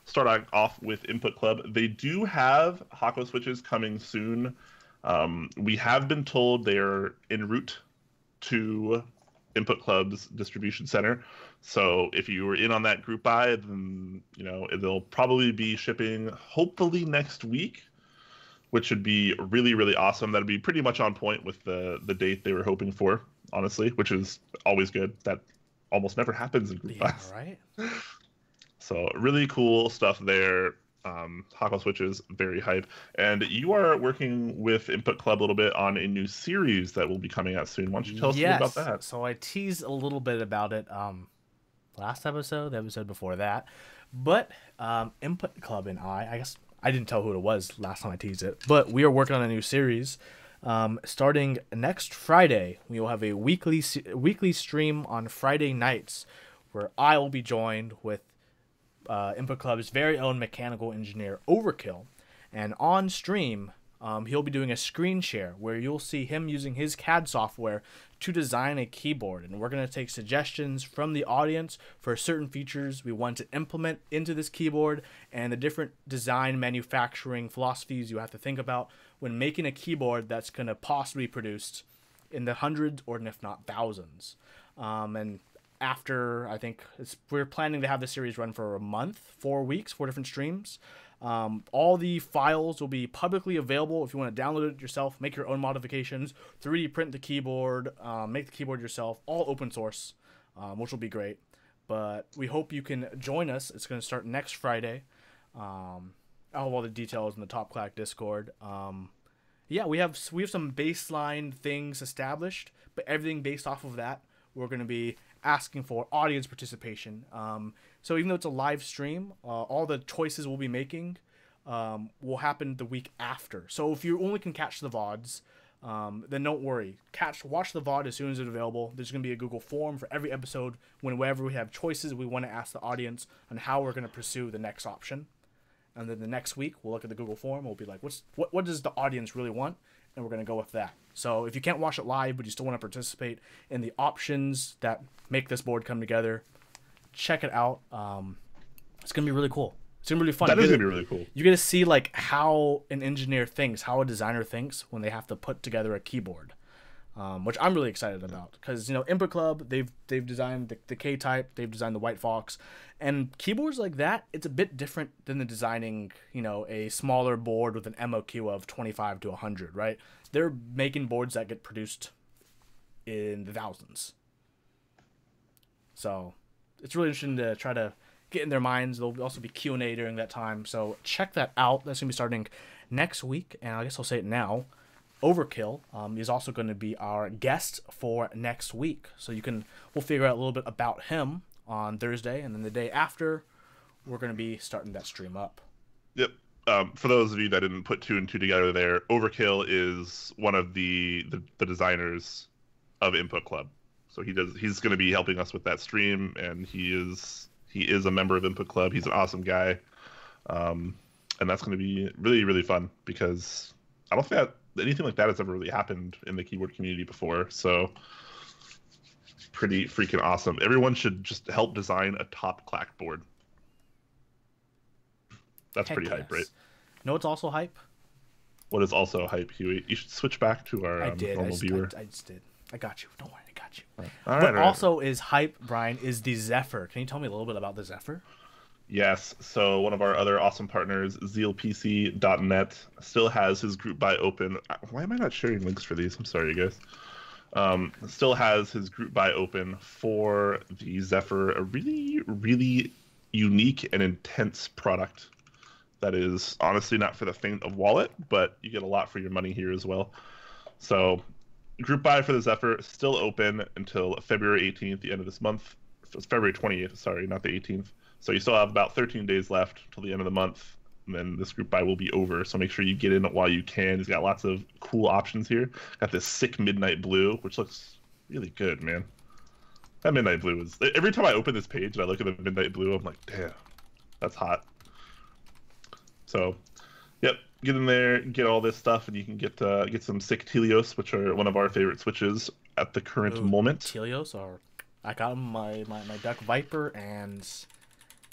Starting off with Input Club, they do have Hako switches coming soon. We have been told they're en route to Input Club's distribution center. So if you were in on that group buy, then they'll probably be shipping hopefully next week, which would be really, really awesome. That'd be pretty much on point with the date they were hoping for, honestly, which is always good. That almost never happens in group buys. Right. So really cool stuff there. Hako switches, very hype. And you are working with Input Club a little bit on a new series that will be coming out soon. Why don't you tell us a little about that? So I teased a little bit about it last episode, the episode before that. But Input Club and I guess I didn't tell who it was last time I teased it, but we are working on a new series. Starting next Friday, we will have a weekly stream on Friday nights where I will be joined with Input Club's very own mechanical engineer Overkill, and on stream he'll be doing a screen share where you'll see him using his CAD software to design a keyboard, and we're going to take suggestions from the audience for certain features we want to implement into this keyboard and the different design manufacturing philosophies you have to think about when making a keyboard that's going to possibly be produced in the hundreds or if not thousands. And after, I think we're planning to have the series run for a month, 4 weeks, 4 different streams. All the files will be publicly available if you want to download it yourself, make your own modifications, 3D print the keyboard, make the keyboard yourself, all open source, which will be great. But we hope you can join us. It's going to start next Friday. I'll have all the details in the Top Clack Discord. Yeah, we have some baseline things established, but everything based off of that, we're going to be asking for audience participation. So even though it's a live stream, all the choices we'll be making will happen the week after. So if you only can catch the VODs, then don't worry. Watch the VOD as soon as it's available. There's going to be a Google form for every episode. Whenever we have choices, we want to ask the audience on how we're going to pursue the next option. And then the next week, we'll look at the Google form. We'll be like, what does the audience really want? And we're going to go with that. So if you can't watch it live, but you still want to participate in the options that make this board come together, check it out. It's going to be really cool. It's going to be really fun. That is going to be really cool. You get to see like how an engineer thinks, how a designer thinks when they have to put together a keyboard, which I'm really excited about. Because, Input Club, they've designed the K-Type, they've designed the White Fox. And keyboards like that, it's a bit different than the designing, a smaller board with an MOQ of 25 to 100, right? They're making boards that get produced in the thousands. So it's really interesting to try to get in their minds. There'll also be Q&A during that time. So check that out. That's going to be starting next week. And I guess I'll say it now. Overkill is also going to be our guest for next week. So we'll figure out a little bit about him on Thursday, and then the day after, we're going to be starting that stream up. Yep. For those of you that didn't put 2 and 2 together there, Overkill is one of the designers of Input Club. So he's going to be helping us with that stream, and he is a member of Input Club. He's an awesome guy. And that's going to be really, really fun because I don't think anything like that has ever really happened in the keyboard community before. So pretty freaking awesome. Everyone should just help design a top Clack board. That's pretty hype, right? No, it's also hype. What is also hype, Huey? You should switch back to our normal viewer. I just did. I got you. Don't worry, I got you. All right, also is hype, Brian, is the Zephyr. Can you tell me a little bit about the Zephyr? Yes, so one of our other awesome partners, zealpc.net, still has his group buy open. Why am I not sharing links for these? I'm sorry, you guys. Still has his group buy open for the Zephyr, a really, really unique and intense product that is honestly not for the faint of wallet, but you get a lot for your money here as well. So, group buy for the Zephyr still open until February 18th, the end of this month. It's February 28th, sorry, not the 18th. So you still have about 13 days left till the end of the month, and then this group buy will be over. So make sure you get in while you can. He's got lots of cool options here. Got this sick midnight blue, which looks really good, man. That midnight blue is... Every time I open this page and I look at the midnight blue, I'm like, damn, that's hot. So, yep, get in there, get all this stuff, and you can get some sick Telios, which are one of our favorite switches at the current moment. Telios are... I got them, my Duck Viper, and...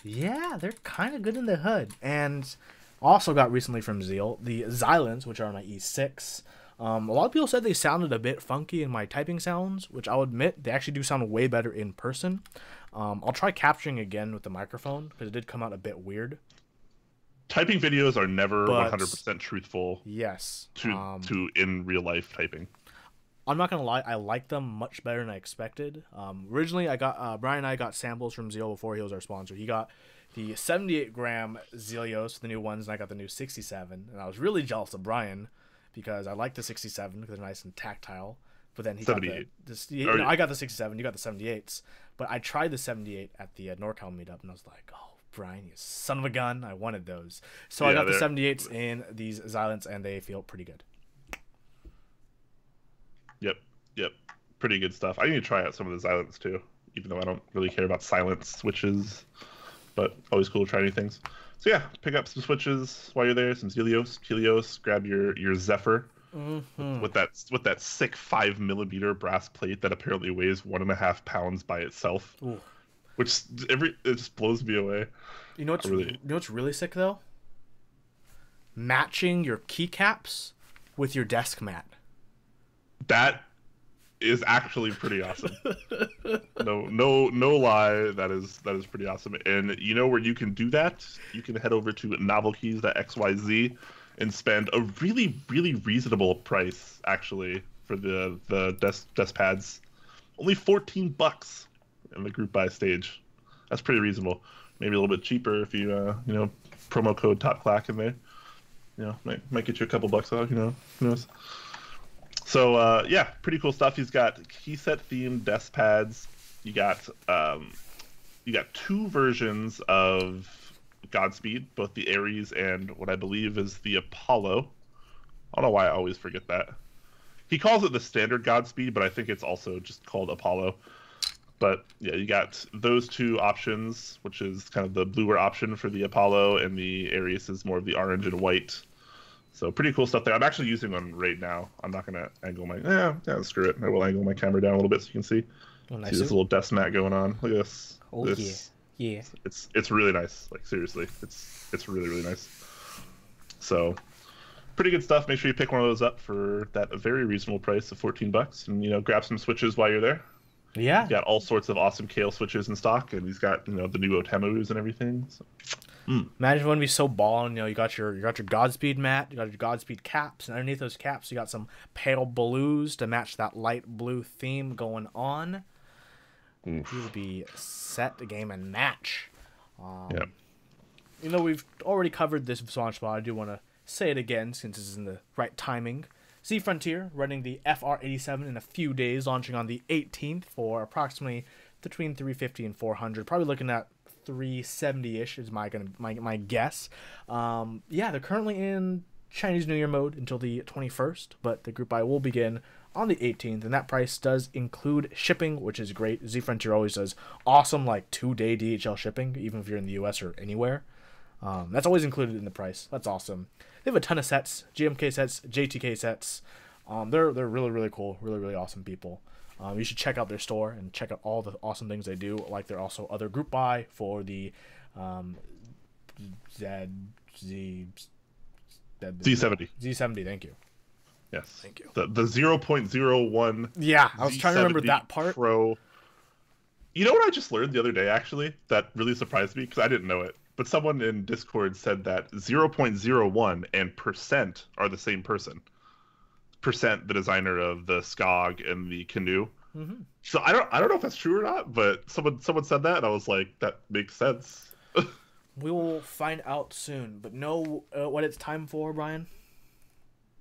yeah, they're kind of good in the hood. And also got recently from Zeal, the Xylens, which are on my E6. A lot of people said they sounded a bit funky in my typing sounds, which I'll admit, they actually do sound way better in person. I'll try capturing again with the microphone, because it did come out a bit weird. Typing videos are never 100% truthful. Yes. To in real life typing. I'm not gonna lie, I like them much better than I expected. Originally, I got Brian and I got samples from Zeal before he was our sponsor. He got the 78-gram Zelios, the new ones, and I got the new 67. And I was really jealous of Brian because I like the 67 because they're nice and tactile. But then he 78. Got I got the 67, you got the 78s. But I tried the 78 at the NorCal meetup, and I was like, oh, Brian, you son of a gun, I wanted those. So yeah, I got the 78s in these Xylens, and they feel pretty good. Yep. Pretty good stuff. I need to try out some of the Xylens too, even though I don't really care about silence switches, but always cool to try new things. So yeah, pick up some switches while you're there, some Telios, grab your Zephyr with that sick 5mm brass plate that apparently weighs 1.5 pounds by itself. Ooh. Which it just blows me away. You know what's really sick though? Matching your keycaps with your desk mat. That is actually pretty awesome. No lie, that is pretty awesome. And you know where you can do that? You can head over to Novelkeys.xyz and spend a really, really reasonable price actually for the desk pads. Only $14 in the group buy stage. That's pretty reasonable. Maybe a little bit cheaper if you promo code TopClack in there. Might get you a couple bucks off. Who knows? So yeah, pretty cool stuff. He's got key set themed desk pads. You got two versions of Godspeed, both the Ares and what I believe is the Apollo. I don't know why I always forget that. He calls it the standard Godspeed, but I think it's also just called Apollo. But yeah, you got those two options, which is kind of the bluer option for the Apollo, and the Ares is more of the orange and white. So pretty cool stuff there. I'm actually using one right now. I'm not gonna angle my screw it. I will angle my camera down a little bit so you can see. Oh, nice. See this little desk mat going on. Look at this. Oh yeah. It's really nice. Like seriously, it's really, really nice. So pretty good stuff. Make sure you pick one of those up for that very reasonable price of $14, and grab some switches while you're there. Yeah. He's got all sorts of awesome Kale switches in stock, and he's got the new Otemus and everything. So. Imagine if it wouldn't be so ballin'. You got your Godspeed mat, you got your Godspeed caps, and underneath those caps you got some pale blues to match that light blue theme going on. You would be set the game and match. Yep. We've already covered this Swan Spot. I do want to say it again since it's in the right timing. Sea Frontier running the FR87 in a few days, launching on the 18th for approximately between 350 and 400. Probably looking at 370-ish is my guess. Yeah, they're currently in Chinese New Year mode until the 21st, but the group buy will begin on the 18th, and that price does include shipping, which is great. Z Frontier always does awesome 2-day DHL shipping, even if you're in the US or anywhere. That's always included in the price. That's awesome. They have a ton of sets, GMK sets, JTK sets. They're really, really cool, really, really awesome people. You should check out their store and check out all the awesome things they do. Like they're also other group buy for the Z70. Z70, thank you. Yes. Thank you. The 0.01. Yeah, I was trying to remember that part. Pro. You know what I just learned the other day, actually, that really surprised me, because I didn't know it. but someone in Discord said that 0.01 and percent are the same person. Percent, the designer of the Skog and the canoe. Mm-hmm. So I don't know if that's true or not, but someone said that, and I was like, that makes sense. We will find out soon, but know what it's time for, Brian?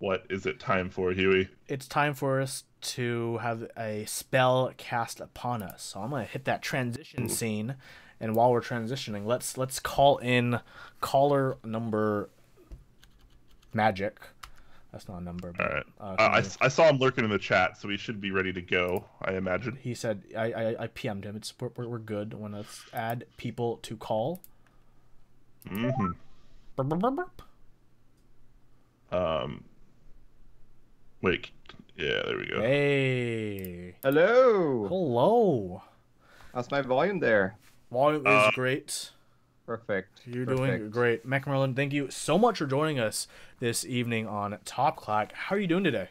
What is it time for, Huey? It's time for us to have a spell cast upon us. So I'm going to hit that transition scene, and while we're transitioning, let's call in caller number Magic. That's not a number. But, all right. I saw him lurking in the chat, so he should be ready to go, I imagine. He said, I PM'd him. We're good. When let's add people to call. Mm-hmm. Burp, burp, burp, burp. Wait. Yeah, there we go. Hey. Hello. Hello. How's my volume there? Volume is great. Perfect. You're doing great. MechMerlin, thank you so much for joining us this evening on Top Clack. How are you doing today?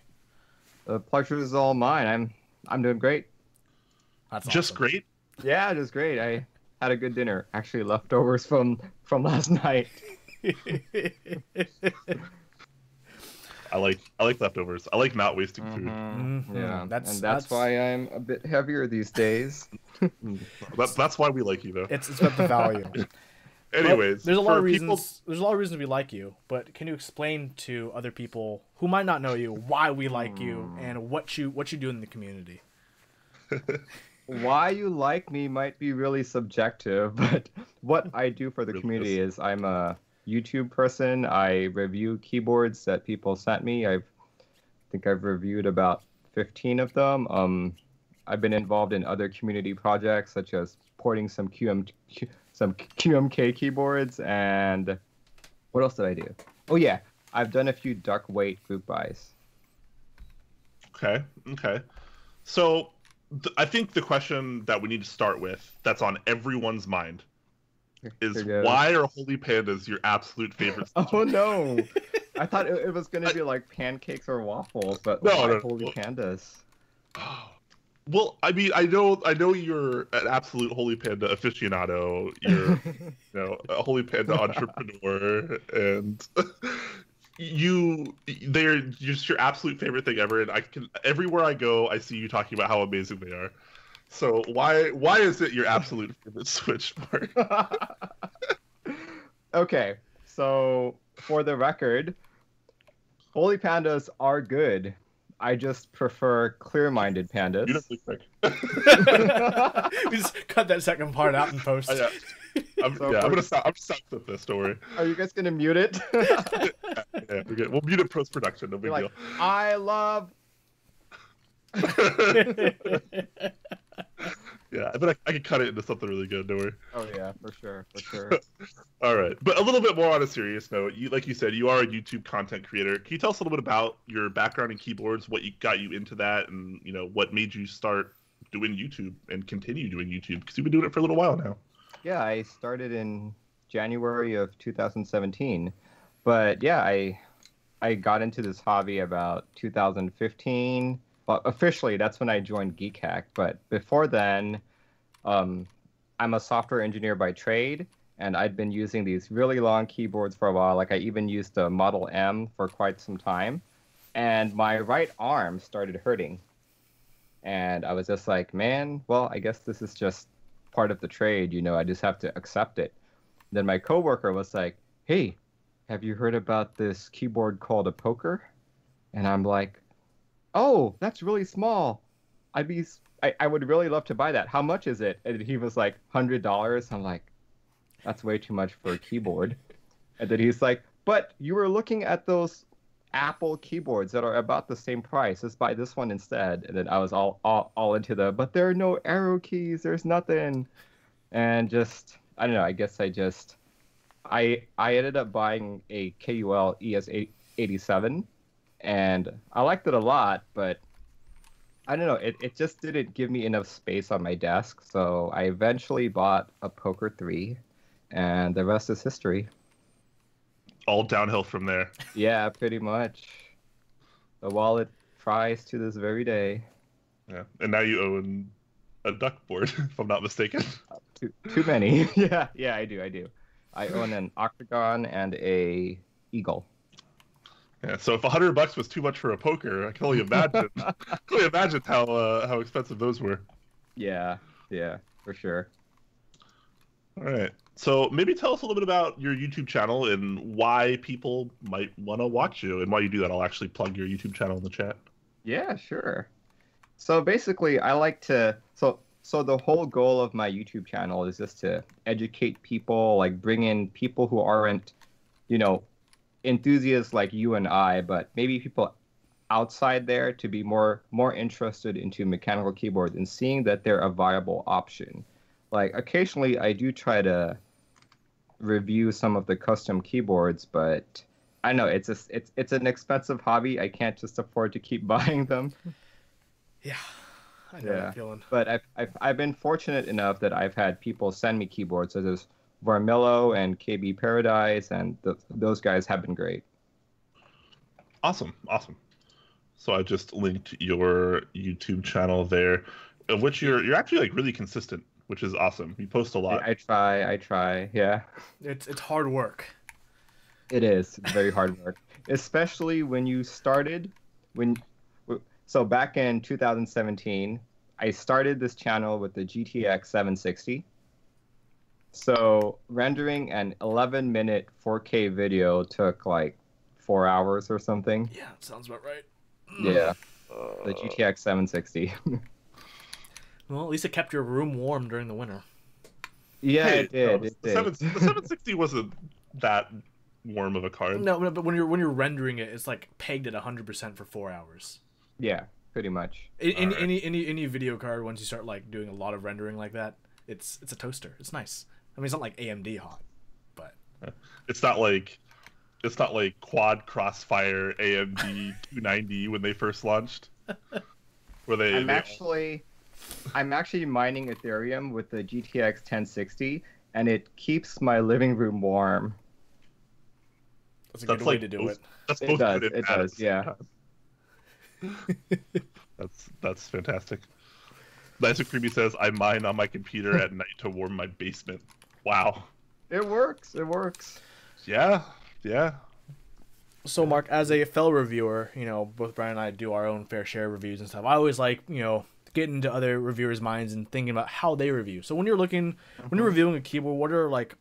The pleasure is all mine. I'm doing great. That's just awesome. Great? Yeah, just great. I had a good dinner. Actually, leftovers from last night. I like leftovers. I like not wasting food. Mm-hmm. Yeah, that's why I'm a bit heavier these days. That's why we like you, though. It's about the value. Anyways, there's a lot of reasons. There's a lot of reasons we like you, but can you explain to other people who might not know you why we like you and what you do in the community? Why you like me might be really subjective, but what I do for the community is I'm a YouTube person. I review keyboards that people sent me. I think I've reviewed about 15 of them. I've been involved in other community projects such as porting some QMK keyboards, and what else did I do? Oh yeah, I've done a few dark weight group buys. Okay. So I think the question that we need to start with, that's on everyone's mind, is why are holy pandas your absolute favorite? Oh no! I thought it was gonna be like pancakes or waffles, but no, holy pandas. Well, I mean, I know you're an absolute holy panda aficionado. You're, a holy panda entrepreneur, and they're just your absolute favorite thing ever. And everywhere I go, I see you talking about how amazing they are. So why is it your absolute favorite Switch, Mark? Okay, so for the record, holy pandas are good. I just prefer clear-minded pandas. Beautifully quick. We just cut that second part out and post. I'm gonna stop with this story. Are you guys gonna mute it? Yeah, we're good. We'll mute it post-production. No big deal. I love. Yeah, but I can cut it into something really good. Don't worry. Oh yeah, for sure. All right, but a little bit more on a serious note. Like you said, you are a YouTube content creator. Can you tell us a little bit about your background in keyboards, what got you into that, and what made you start doing YouTube and continue doing YouTube? Because you've been doing it for a little while now. Yeah, I started in January of 2017, but yeah, I got into this hobby about 2015. Well, officially, that's when I joined Geek Hack. But before then, I'm a software engineer by trade, and I'd been using these really long keyboards for a while. Like I even used the Model M for quite some time, and my right arm started hurting. And I was just like, man, well, I guess this is just part of the trade. I just have to accept it. Then my coworker was like, hey, have you heard about this keyboard called a poker? And I'm like, oh, that's really small. I would really love to buy that. How much is it? And he was like, $100. I'm like, that's way too much for a keyboard. And then he's like, but you were looking at those Apple keyboards that are about the same price. Let's buy this one instead. And then I was all into but there are no arrow keys. There's nothing. And just, I don't know. I guess I ended up buying a KUL ES87. And I liked it a lot, but I don't know, it just didn't give me enough space on my desk, so I eventually bought a Poker 3, and the rest is history. All downhill from there. Yeah, pretty much. The wallet tries to this very day. Yeah, and now you own a duck board, if I'm not mistaken. Too many. Yeah, I do. I own an Octagon and a Eagle. Yeah, so if $100 was too much for a poker, I can only imagine. Can only imagine how expensive those were. Yeah, yeah, for sure. All right. So maybe tell us a little bit about your YouTube channel and why people might want to watch you. And while you do that, I'll actually plug your YouTube channel in the chat. Yeah, sure. So basically, I like to so the whole goal of my YouTube channel is just to educate people, like bring in people who aren't, you know, enthusiasts like you and I, but maybe people outside there to be more interested into mechanical keyboards and seeing that they're a viable option. Like occasionally I do try to review some of the custom keyboards, but I know it's an expensive hobby. I can't just afford to keep buying them. Yeah, I know that feeling. But I've been fortunate enough that I've had people send me keyboards such as Varmillo and KB Paradise, and those guys have been great. Awesome. So I just linked your YouTube channel there, of which you're actually like really consistent, which is awesome. You post a lot. I try. Yeah. It's hard work. It is. It's very hard work, especially when you started so back in 2017, I started this channel with the GTX 760. So rendering an 11-minute 4K video took like 4 hours or something. Yeah, sounds about right. Yeah, the GTX 760. Well, at least it kept your room warm during the winter. Yeah, Hey, it did. no, It the did. 760 wasn't that warm of a card. No, but when you're rendering it, it's like pegged at 100% for 4 hours. Yeah, pretty much. Any video card, once you start like doing a lot of rendering like that, it's a toaster. It's nice. I mean, it's not like AMD hot, but It's not like quad crossfire AMD 290 when they first launched. Where I'm actually mining Ethereum with the GTX 1060, and it keeps my living room warm. that's a good way to do it. That's It both does. good and It bad at does. the same Yeah. time. That's fantastic. Nice and Creamy says, I mine on my computer at night to warm my basement. Wow. It works. It works. Yeah. So, Mark, as a fellow reviewer, both Brian and I do our own fair share of reviews and stuff. I always like, getting into other reviewers' minds and thinking about how they review. So when you're reviewing a keyboard, what are like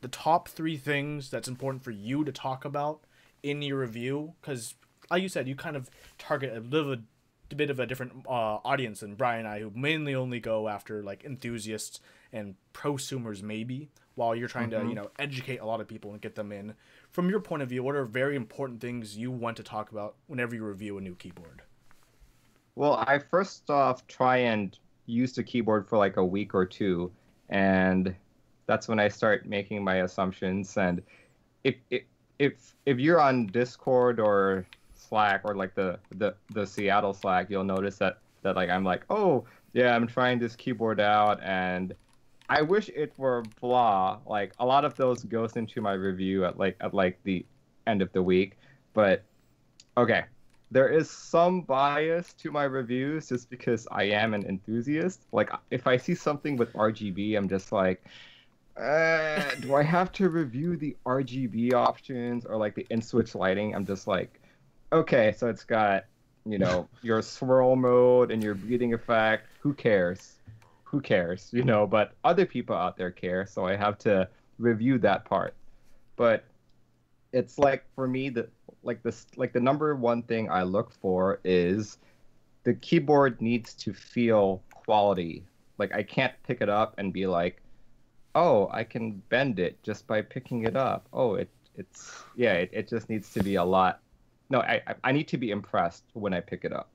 the top 3 things that's important for you to talk about in your review? Because, like you said, you kind of target a bit of a different audience than Brian and I, who mainly only go after like enthusiasts and prosumers, maybe, while you're trying to educate a lot of people and get them in. From your point of view, what are very important things you want to talk about whenever you review a new keyboard? Well, I first off try and use the keyboard for like a week or two, and that's when I start making my assumptions. And if you're on Discord or Slack or like the Seattle Slack, you'll notice that like I'm like, oh yeah, I'm trying this keyboard out, and I wish it were blah. Like a lot of those goes into my review at the end of the week, but okay. There is some bias to my reviews just because I am an enthusiast. Like, if I see something with RGB, I'm just like, do I have to review the RGB options or like the in-switch lighting? I'm just like, okay, so it's got, your swirl mode and your breathing effect. Who cares? But other people out there care, so I have to review that part. But it's like, for me, the number one thing I look for is the keyboard needs to feel quality. Like I can't pick it up and be like, oh, I can bend it just by picking it up. Oh, it just needs to be a lot. No, I need to be impressed when I pick it up.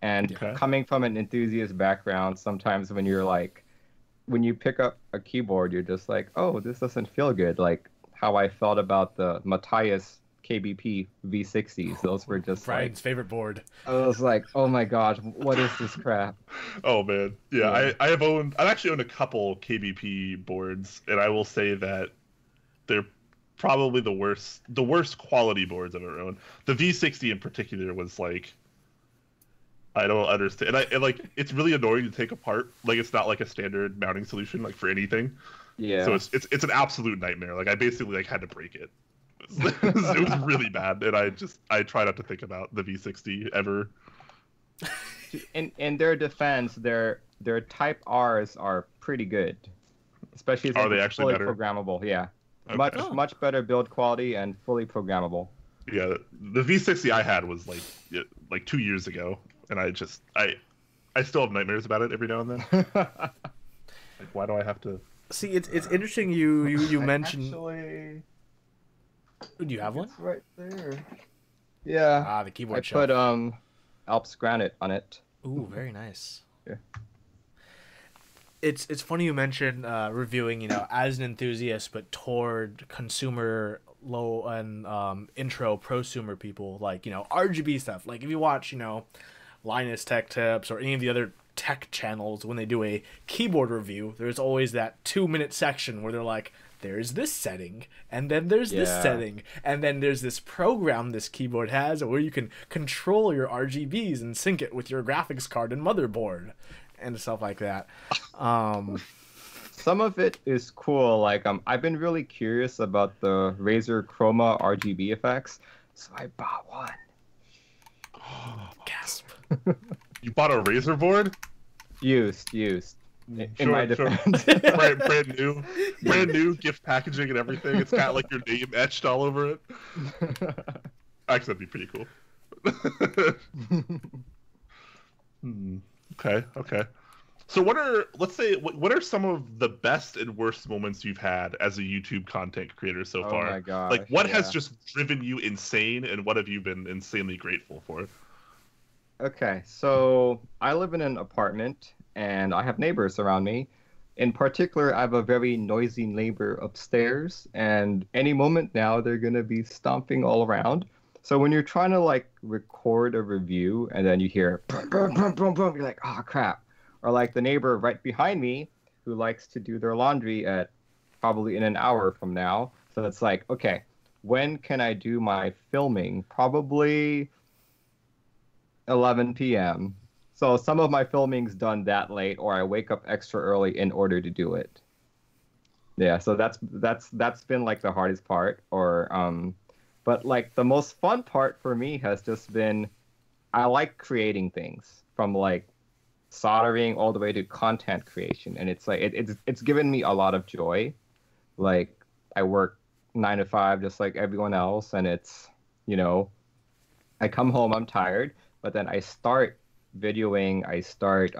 And coming from an enthusiast background, sometimes when you pick up a keyboard, you're just like, oh, this doesn't feel good. Like how I felt about the Matthias KBP V60s. Those were just Brian's favorite board. I was like, oh my gosh, what is this crap? Oh man, yeah. I've actually owned a couple KBP boards, and I will say that they're probably the worst quality boards I've ever owned. The V60 in particular was like I don't understand. And like, it's really annoying to take apart. Like, it's not like a standard mounting solution, like for anything. Yeah. So it's an absolute nightmare. Like, I basically like had to break it. It was really bad, and I try not to think about the V60 ever. In their defense, their Type R's are pretty good, especially as Are they it's actually fully better? programmable. Yeah, Okay. much better build quality and fully programmable. Yeah, the V60 I had was like 2 years ago, and I still have nightmares about it every now and then. Like, why do I have to? See, it's interesting. You mentioned. Actually, Do you have one? it's right there. Yeah. The keyboard I shelf. put Alps granite on it. Ooh, very nice. Yeah. It's funny you mentioned reviewing, as an enthusiast, but toward consumer low and intro prosumer people, like, RGB stuff. Like if you watch, Linus Tech Tips or any of the other tech channels, when they do a keyboard review, there's always that 2-minute section where they're like, there's this setting, and then there's this setting, and then there's this program this keyboard has where you can control your RGBs and sync it with your graphics card and motherboard and stuff like that. Some of it is cool. Like I've been really curious about the Razer Chroma RGB effects, so I bought one. Gasp. You bought a Razer board? Used. In my defense. brand new gift packaging and everything. It's got like your name etched all over it. Actually, that'd be pretty cool. Okay. So what are some of the best and worst moments you've had as a YouTube content creator so far? Oh my gosh, like what has just driven you insane, and what have you been insanely grateful for? Okay, so I live in an apartment and I have neighbors around me. In particular, I have a very noisy neighbor upstairs, and any moment now they're gonna be stomping all around. So when you're trying to like record a review and then you hear boom, boom, boom, boom, boom, you're like, oh crap. Or like the neighbor right behind me who likes to do their laundry at probably in an hour from now. So it's like, okay, when can I do my filming? Probably 11 p.m. So some of my filming's done that late, or I wake up extra early in order to do it. Yeah, so that's been like the hardest part. But like the most fun part for me has just been, I like creating things from like soldering all the way to content creation, and it's like it's given me a lot of joy. Like I work 9 to 5 just like everyone else, and it's I come home, I'm tired, but then I start videoing, I start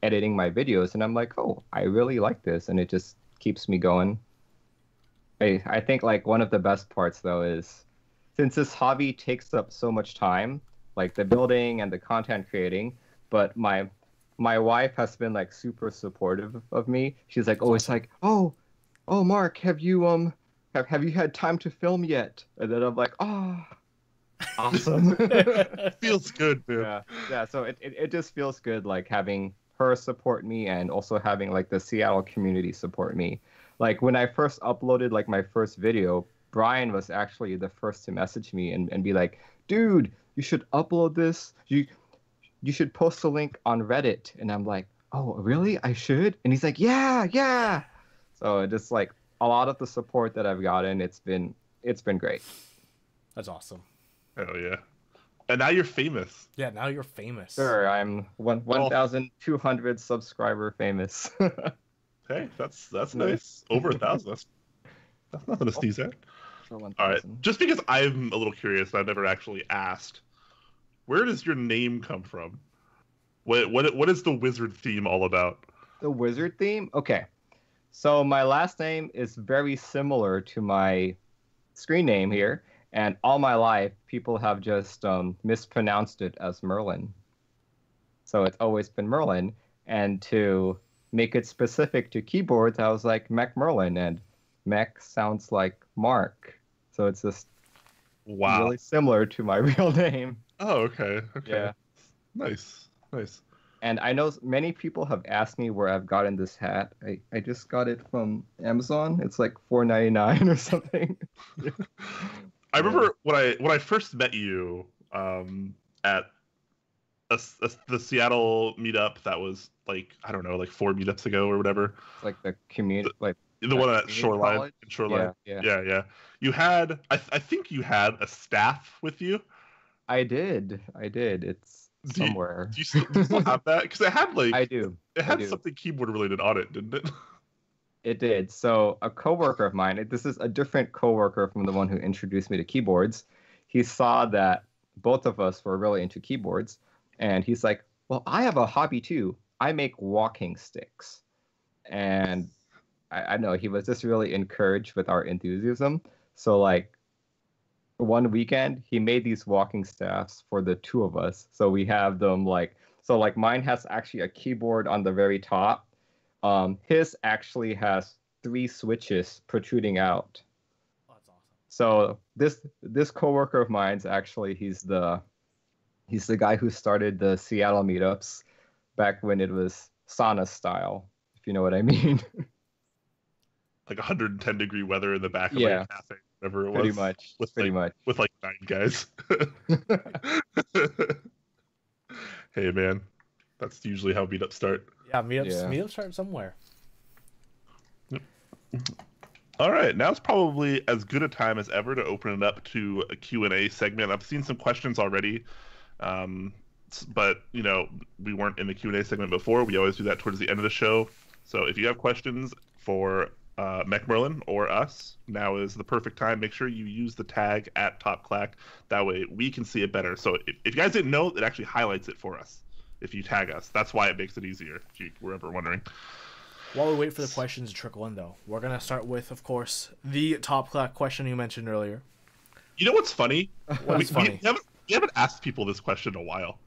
editing my videos, and I'm like, oh, I really like this, and it just keeps me going. I think like one of the best parts though is, since this hobby takes up so much time, like the building and the content creating, but my wife has been like super supportive of me. She's like always like, oh Mark, have you had time to film yet? And then I'm like, oh, awesome. Feels good, man. Yeah. So it just feels good, like having her support me and also having like the Seattle community support me. Like when I first uploaded like my first video, Brian was actually the first to message me and be like, dude, you should upload this. You should post a link on Reddit. And I'm like, oh, really? I should? And he's like, yeah. So just like a lot of the support that I've gotten, it's been great. That's awesome. Oh yeah. And now you're famous. Yeah, now you're famous. Sure, I'm 1,200 subscriber famous. Hey, that's nice. Over 1,000. That's nothing to sneeze at. All right. Just because I'm a little curious, I've never actually asked, where does your name come from? What is the wizard theme all about? The wizard theme? Okay. So my last name is very similar to my screen name here, and all my life people have just mispronounced it as Merlin. So it's always been Merlin, and to make it specific to keyboards, I was like MechMerlin, and Mech sounds like Mark. So it's just really similar to my real name. Oh, okay. Yeah. Nice. And I know many people have asked me where I've gotten this hat. I just got it from Amazon. It's like $4.99 or something. I remember when I first met you at the Seattle meetup that was like, I don't know, like 4 meetups ago or whatever. Like the community, like The one at community Shoreline. college? Shoreline. Yeah. Yeah. You had, I think you had a staff with you. I did. It's somewhere. Do you still have that? Because it had like I do. It had something keyboard related on it, didn't it? It did. So a coworker of mine, this is a different coworker from the one who introduced me to keyboards. He saw that both of us were really into keyboards, and he's like, "Well, I have a hobby too. I make walking sticks." And I know he was just really encouraged with our enthusiasm. So like one weekend, he made these walking staffs for the two of us. So we have them like mine has actually a keyboard on the very top. His actually has 3 switches protruding out. Oh, that's awesome. So this coworker of mine's actually he's the guy who started the Seattle meetups back when it was sauna style, if you know what I mean. Like 110-degree weather in the back of like a cafe, whatever it was. Pretty much. With like 9 guys. Hey man, that's usually how meetups start. Yeah, meetups start somewhere. All right, now's probably as good a time as ever to open it up to a Q&A segment. I've seen some questions already, but you know, we weren't in the Q&A segment before. We always do that towards the end of the show. So if you have questions for MechMerlin or us, now is the perfect time. Make sure you use the tag @TopClack. That way we can see it better. So if you guys didn't know, it actually highlights it for us if you tag us. That's why it makes it easier, if you were ever wondering. While we wait for the questions to trickle in, though, we're going to start with, of course, the TopClack question you mentioned earlier. You know what's funny? What's funny? We haven't asked people this question in a while.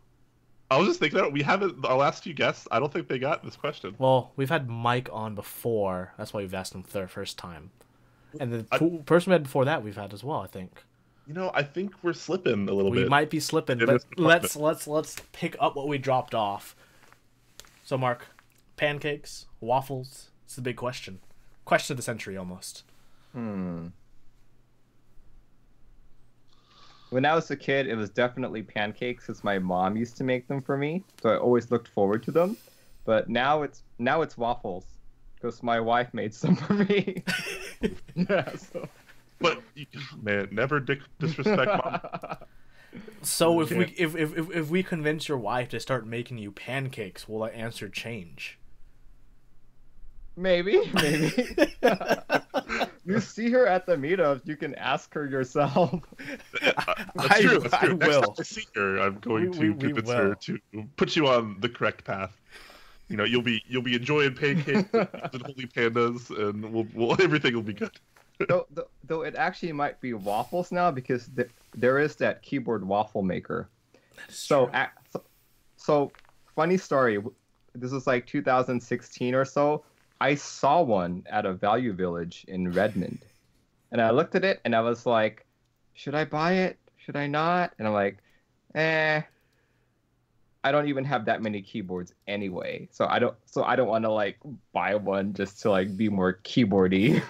I was just thinking that we haven't, our last few guests, I don't think they got this question. Well, we've had Mike on before. That's why we've asked him the first time. And the person we had before that we've had as well, I think. You know, I think we're slipping a little bit. We might be slipping, but let's pick up what we dropped off. So, Mark, pancakes, waffles, it's the big question. Question of the century, almost. When I was a kid, it was definitely pancakes because my mom used to make them for me, so I always looked forward to them. But now it's waffles because my wife made some for me. Yeah. So. But man, never disrespect mom. So if we convince your wife to start making you pancakes, will that answer change? Maybe. You see her at the meetups, you can ask her yourself. That's true. I will. Next time I see her, I'm going to convince her to put you on the correct path. You know, you'll be enjoying pancakes and holy pandas, and everything will be good. Though it actually might be waffles now because there is that keyboard waffle maker. So funny story. This is like 2016 or so. I saw one at a Value Village in Redmond, and I looked at it and I was like, should I buy it? Should I not? And I'm like, I don't even have that many keyboards anyway, so I don't want to like buy one just to like be more keyboardy.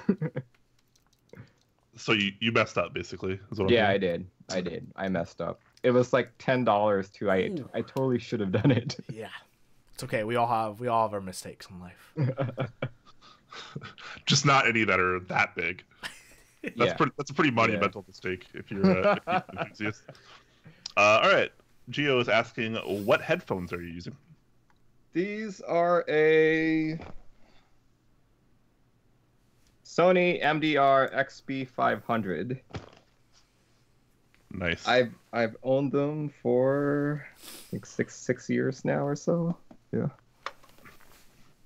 So you messed up basically. Yeah, I did. I messed up. It was like $10 too. I totally should have done it. Yeah. It's okay. We all have our mistakes in life. Just not any that are that big. That's a pretty monumental mistake if you're an enthusiast. All right. Gio is asking, what headphones are you using? These are a Sony MDR XB500. Nice. I've owned them for I think six years now or so. Yeah.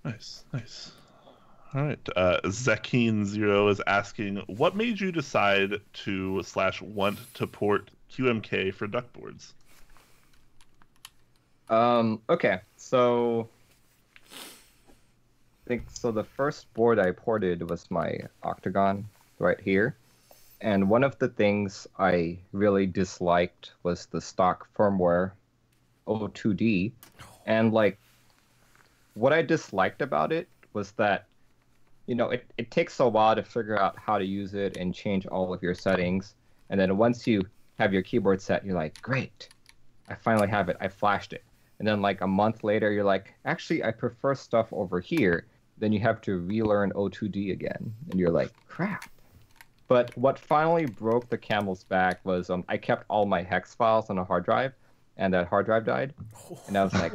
Nice. All right. Zakeen0 is asking, what made you decide to / want to port QMK for duckboards? Okay, so I think the first board I ported was my Octagon right here. And one of the things I really disliked was the stock firmware O2D. And like what I disliked about it was that, you know, it takes a while to figure out how to use it and change all of your settings. And then once you have your keyboard set, you're like, great, I finally have it. I flashed it. And then like a month later, you're like, actually, I prefer stuff over here. Then you have to relearn O2D again. And you're like, crap. But what finally broke the camel's back was I kept all my hex files on a hard drive, and that hard drive died. And I was like,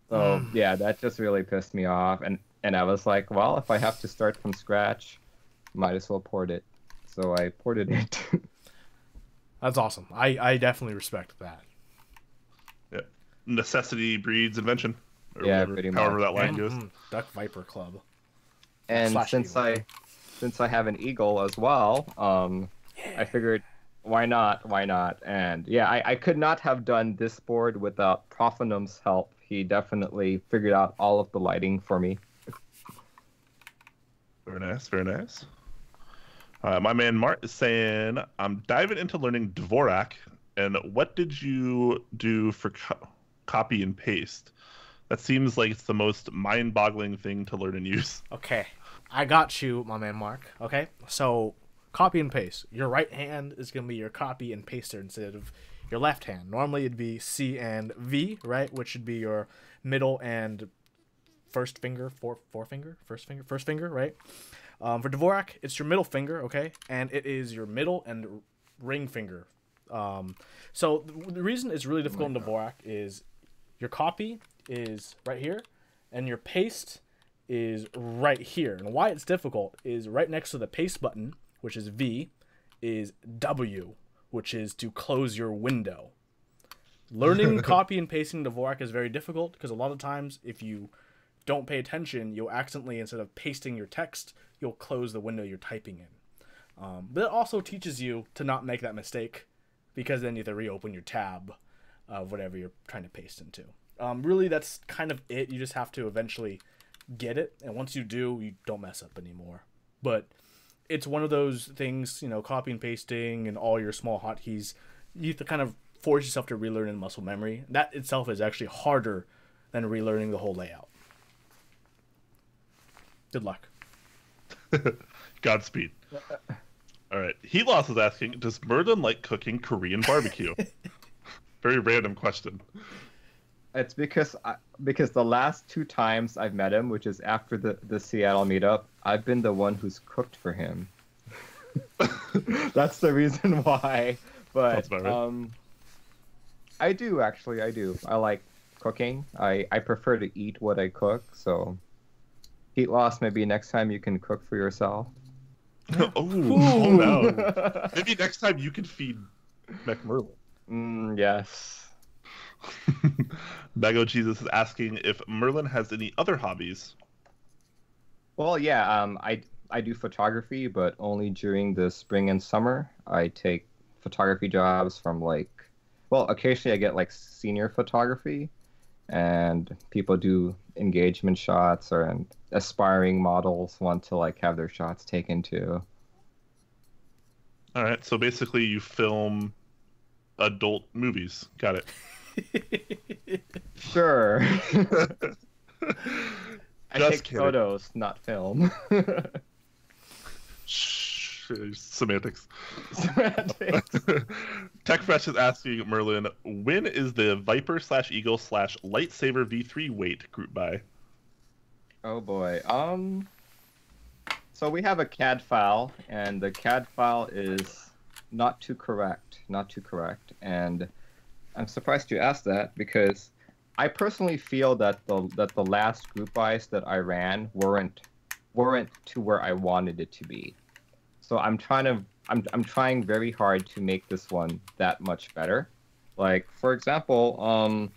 so yeah, that just really pissed me off. And I was like, well, if I have to start from scratch, might as well port it. So I ported it. That's awesome. I definitely respect that. Yeah. Necessity breeds invention. Or Yeah, whatever, pretty however much. that line goes. Duck Viper Club. And Slash since Eagle. I have an eagle as well, I figured why not? And yeah, I could not have done this board without Profanum's help. He definitely figured out all of the lighting for me. Very nice, very nice. My man Mart is saying, I'm diving into learning Dvorak, and what did you do for copy and paste? That seems like it's the most mind-boggling thing to learn and use. Okay, I got you, my man Mark. Okay, so copy and paste. Your right hand is going to be your copy and paster instead of your left hand. Normally it'd be C and V, right? Which should be your middle and first finger, first finger, right? For Dvorak, it's your middle finger, okay? And it is your middle and ring finger. So the reason it's really difficult in Dvorak is your copy is right here, and your paste is right here. And why it's difficult is right next to the paste button, which is V, is W, which is to close your window. Learning copy and pasting Dvorak is very difficult because a lot of times if you don't pay attention, you'll accidentally, instead of pasting your text, you'll close the window you're typing in. But it also teaches you to not make that mistake, because then you have to reopen your tab of whatever you're trying to paste into. Really, that's kind of it. You just have to eventually get it, and once you do, you don't mess up anymore. But it's one of those things, copy and pasting and all your small hotkeys, you have to kind of force yourself to relearn in muscle memory. That itself is actually harder than relearning the whole layout. Good luck. Godspeed. All right. Heat Loss is asking, does Merlin like cooking Korean barbecue? Very random question. It's because the last 2 times I've met him, which is after the Seattle meetup, I've been the one who's cooked for him. That's the reason why. But That's about right. I do. I like cooking. I prefer to eat what I cook. So, Heat Loss, maybe next time you can cook for yourself. Oh no. Maybe next time you can feed MechMerlin. Yes. Bago Jesus is asking if Merlin has any other hobbies. Well, yeah, I do photography, but only during the spring and summer. I take photography jobs from occasionally I get senior photography, and people do engagement shots, and aspiring models want to have their shots taken too. All right, so basically you film adult movies. Got it. Sure. I Just take kidding. photos, not film. Shh, semantics. Semantics. TechFresh is asking Merlin, when is the Viper/Eagle/Lightsaber V3 weight group by? Oh boy. So we have a CAD file, and the CAD file is not too correct. And I'm surprised you asked that, because I personally feel that the last group buys that I ran weren't to where I wanted it to be. So I'm trying very hard to make this one that much better. For example,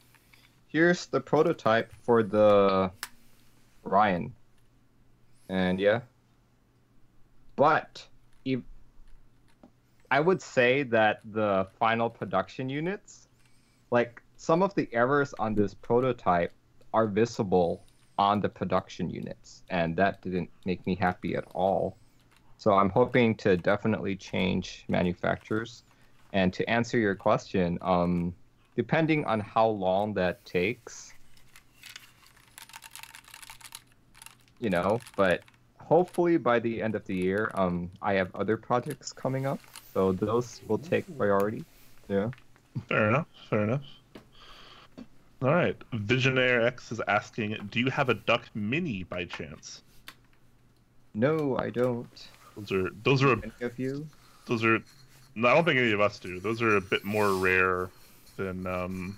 here's the prototype for the Ryan. And yeah. But I would say that the final production units, some of the errors on this prototype are visible on the production units, and that didn't make me happy at all. So I'm hoping to definitely change manufacturers. And to answer your question, depending on how long that takes, but hopefully by the end of the year, I have other projects coming up, so those will take priority. Yeah. Fair enough. Fair enough. All right. Visionaire X is asking, do you have a Duck Mini by chance? No, I don't. Those are Any of you? those are. No, I don't think any of us do. Those are a bit more rare than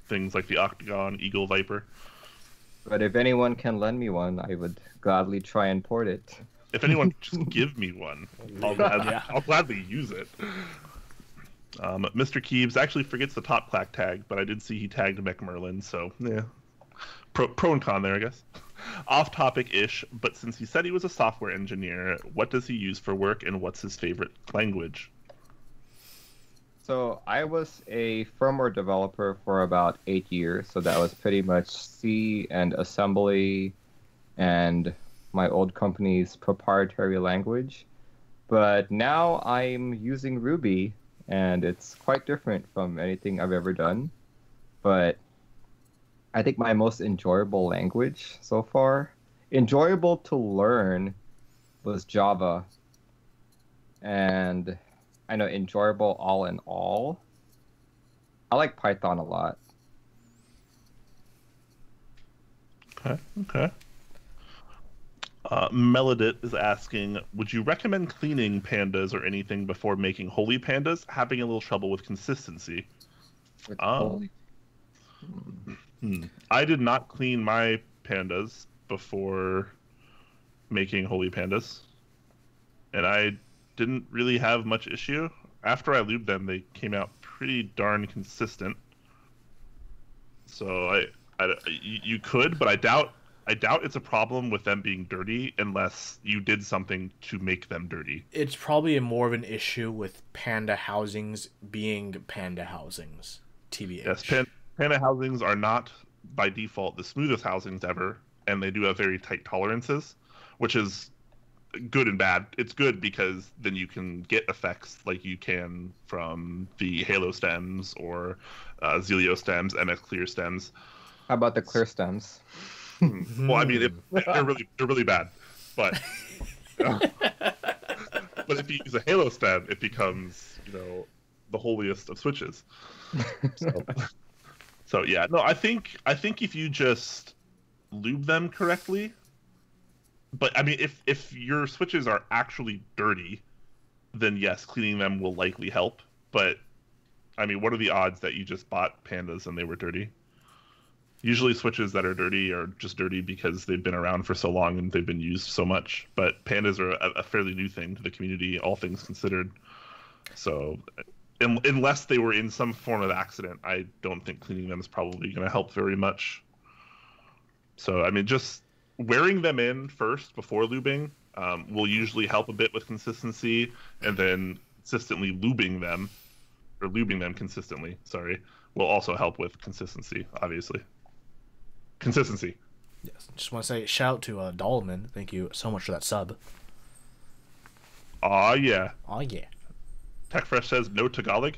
things like the Octagon Eagle Viper. But if anyone can lend me one, I would gladly try and port it. If anyone could just give me one, I'll gladly use it. Mr. Keebs actually forgets the top clack tag, but I did see he tagged MechMerlin, so yeah. Pro and con there, I guess. Off topic-ish, but since he said he was a software engineer, what does he use for work and what's his favorite language? So I was a firmware developer for about 8 years, so that was pretty much C and assembly and my old company's proprietary language. But now I'm using Ruby, and it's quite different from anything I've ever done. But I think my most enjoyable language so far, enjoyable to learn, was Java. And I know enjoyable all in all. I like Python a lot. Okay. Melodit is asking, would you recommend cleaning pandas or anything before making holy pandas? Having a little trouble with consistency. I did not clean my pandas before making holy pandas, and I didn't really have much issue. After I lubed them, they came out pretty darn consistent. So you could, but I doubt it's a problem with them being dirty unless you did something to make them dirty. It's probably more of an issue with panda housings being panda housings. TBH. Yes, panda housings are not by default the smoothest housings ever, and they do have very tight tolerances, which is good and bad. It's good because then you can get effects like you can from the Halo stems or Zelio stems, MS Clear stems. How about the clear stems? Well, I mean, they're really bad, but but if you use a Halo stem, it becomes the holiest of switches. So yeah, no, I think if you just lube them correctly, but I mean, if your switches are actually dirty, then yes, cleaning them will likely help. But I mean, what are the odds that you just bought pandas and they were dirty? Usually switches that are dirty are just dirty because they've been around for so long and they've been used so much. But pandas are a fairly new thing to the community, all things considered. So unless they were in some form of accident, I don't think cleaning them is probably going to help very much. So, I mean, just wearing them in first before lubing will usually help a bit with consistency, and then consistently lubing them consistently, will also help with consistency, obviously. Consistency. Yes. Just want to say shout out to Dahlman. Thank you so much for that sub. Aw, yeah. Aw, yeah. TechFresh says no Tagalog.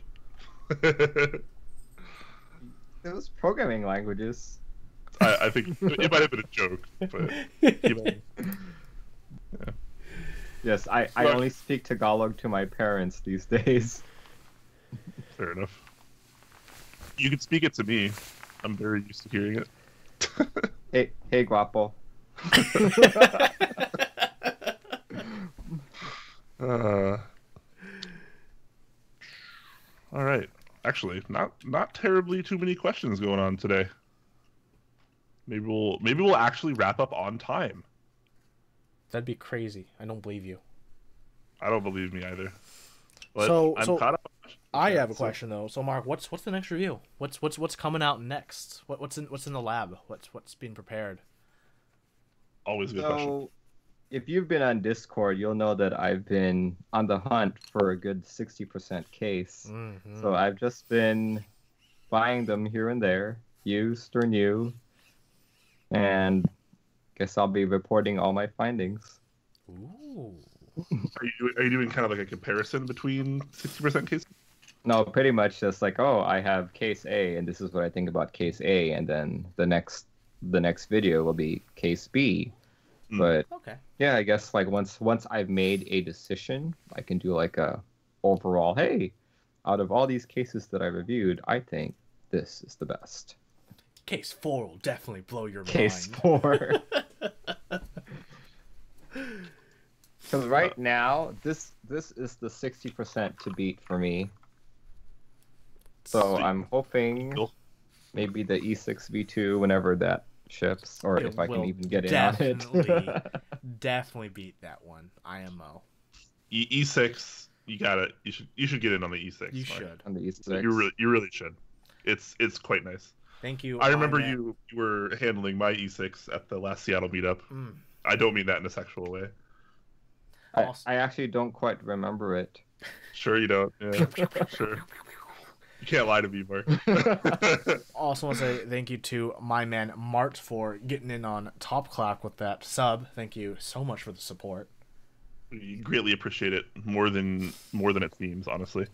Those programming languages. I think it might have been a joke, but yeah. Yes, I only speak Tagalog to my parents these days. Fair enough. You can speak it to me. I'm very used to hearing it. Hey, guapo. All right. Actually, not terribly too many questions going on today. Maybe we'll actually wrap up on time. That'd be crazy. I don't believe you. I don't believe me either. But So caught up. I have a question though. So Mark, what's the next review? What's coming out next? What's in the lab? What's being prepared? Always a good question. If you've been on Discord, you'll know that I've been on the hunt for a good 60% case. Mm-hmm. So I've just been buying them here and there, used or new, and guess I'll be reporting all my findings. Ooh. Are you doing kind of like a comparison between 60% cases? No, pretty much just like, oh, I have case A, and this is what I think about case A, and then the next video will be case B. But okay. Yeah, I guess like once I've made a decision, I can do like a overall, hey, out of all these cases that I reviewed, I think this is the best. Case 4 will definitely blow your Case mind. 4. Because right now, this is the 60% to beat for me. So I'm hoping maybe the E6 V2 whenever that ships, or if I can even get in on it. Definitely beat that one. IMO. E6, you got it. You should get in on the E6. You Mark. should. On the E6. You really should. It's quite nice. Thank you. I remember you were handling my E6 at the last Seattle meetup. I don't mean that in a sexual way. I actually don't quite remember it. Sure you don't. Yeah, sure. You can't lie to me, Mark. Also want to say thank you to my man Mart for getting in on Top Clack with that sub. Thank you so much for the support. We greatly appreciate it more than it seems, honestly.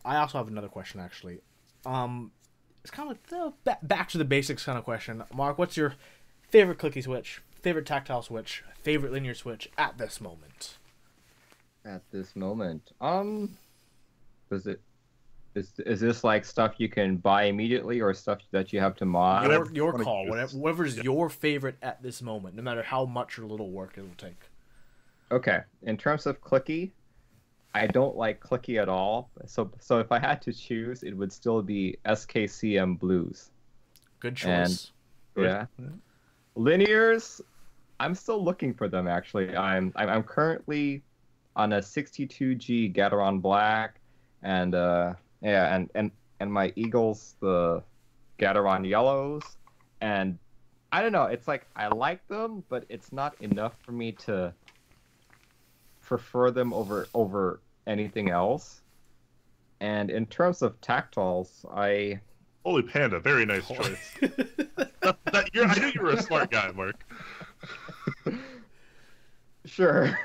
I also have another question, actually. It's kind of like the back to the basics kind of question. Mark, what's your favorite clicky switch, favorite tactile switch, favorite linear switch at this moment? At this moment, is this like stuff you can buy immediately or stuff that you have to mod? Your call. Whatever's your favorite at this moment, no matter how much or little work it will take. Okay, in terms of clicky, I don't like clicky at all. So if I had to choose, it would still be SKCM Blues. Good choice. And, yeah. Linears, I'm still looking for them actually. I'm currently on a 62G Gateron Black, and my Eagles, the Gateron Yellows, and I don't know. It's like I like them, but it's not enough for me to prefer them over anything else. And in terms of tactiles, Holy panda, very nice choice. I knew you were a smart guy, Mark. Sure.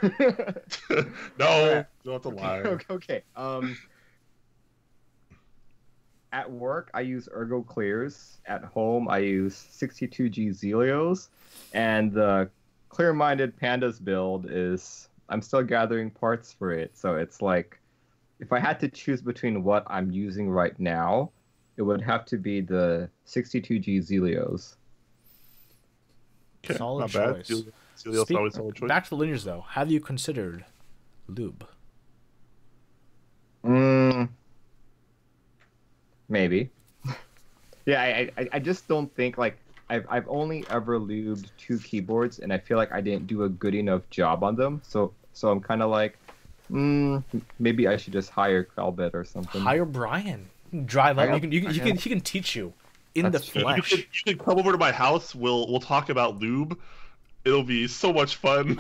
No, don't have to lie. Okay. At work, I use Ergo Clears. At home, I use 62G Zelios. And the Clear-Minded Pandas build is... I'm still gathering parts for it. So it's like... If I had to choose between what I'm using right now, it would have to be the 62G Zelios. Okay, solid not choice. bad. Zelios always solid choice. Back to the linears, though. Have you considered Lube? Maybe. Yeah, I just don't think, like, I've only ever lubed 2 keyboards, and I feel like I didn't do a good enough job on them. So I'm kind of like, maybe I should just hire Crowbit or something. Hire Brian. Drive up. He can teach you in the flesh. You can come over to my house. We'll talk about Lube. It'll be so much fun.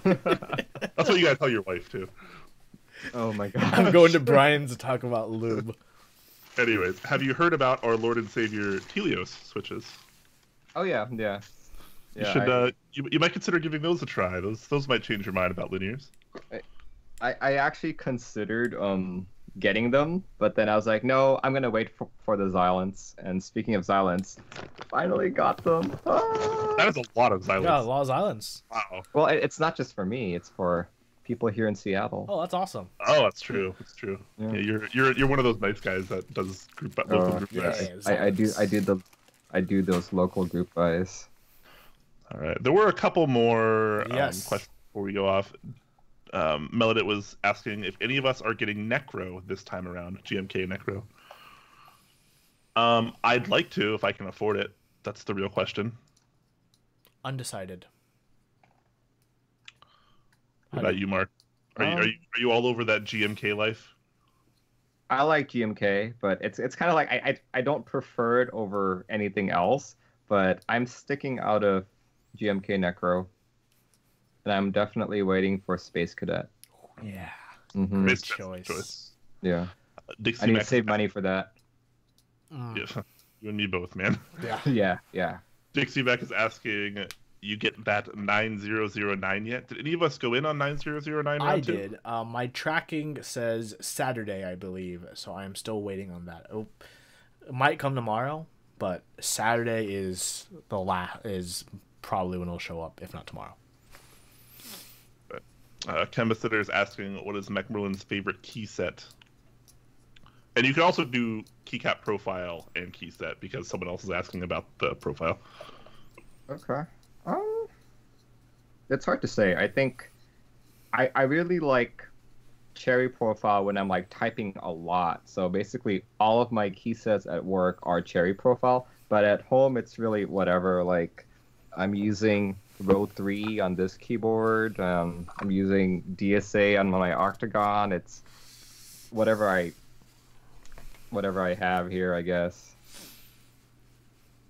That's what you gotta tell your wife too. Oh my god. I'm going to Brian's to talk about Lube. Anyways, have you heard about our Lord and Savior Helios switches? Oh yeah. You should. You might consider giving those a try. Those might change your mind about linears. I actually considered getting them, but then I was like, no, I'm gonna wait for the Xylants. And speaking of Xylants, finally got them. Ah! That is a lot of Xylants. Yeah, Lost Islands. Wow. Well, it's not just for me; it's for people here in Seattle. Oh, that's awesome. Oh, that's true. That's true. Yeah. Yeah, you're one of those nice guys that does local group buys. I do those local group buys. All right. There were a couple more Yes. questions before we go off. Melodit was asking if any of us are getting Necro this time around, GMK Necro. I'd like to if I can afford it. That's the real question. Undecided. What about you, Mark? Are you all over that GMK life? I like GMK, but it's kind of like I don't prefer it over anything else, but I'm sticking out of GMK Necro. And I'm definitely waiting for Space Cadet. Yeah. Mm-hmm. Good choice. Yeah. Dixie I need to Max save money for that. Yeah, you and me both, man. Yeah. Yeah. Dixie Mac is asking, you get that 9009 yet? Did any of us go in on 9009 I round two? did. My tracking says Saturday, I believe, so I am still waiting on that. It might come tomorrow, but Saturday is is probably when it'll show up, if not tomorrow. Chemisitter is asking, what is MechMerlin's favorite key set? And you can also do keycap profile and key set because someone else is asking about the profile. Okay. It's hard to say. I think I really like cherry profile when I'm like typing a lot. So basically all of my key sets at work are cherry profile, but at home it's really whatever. Like I'm using row 3 on this keyboard. I'm using DSA on my Octagon. It's whatever I have here, I guess.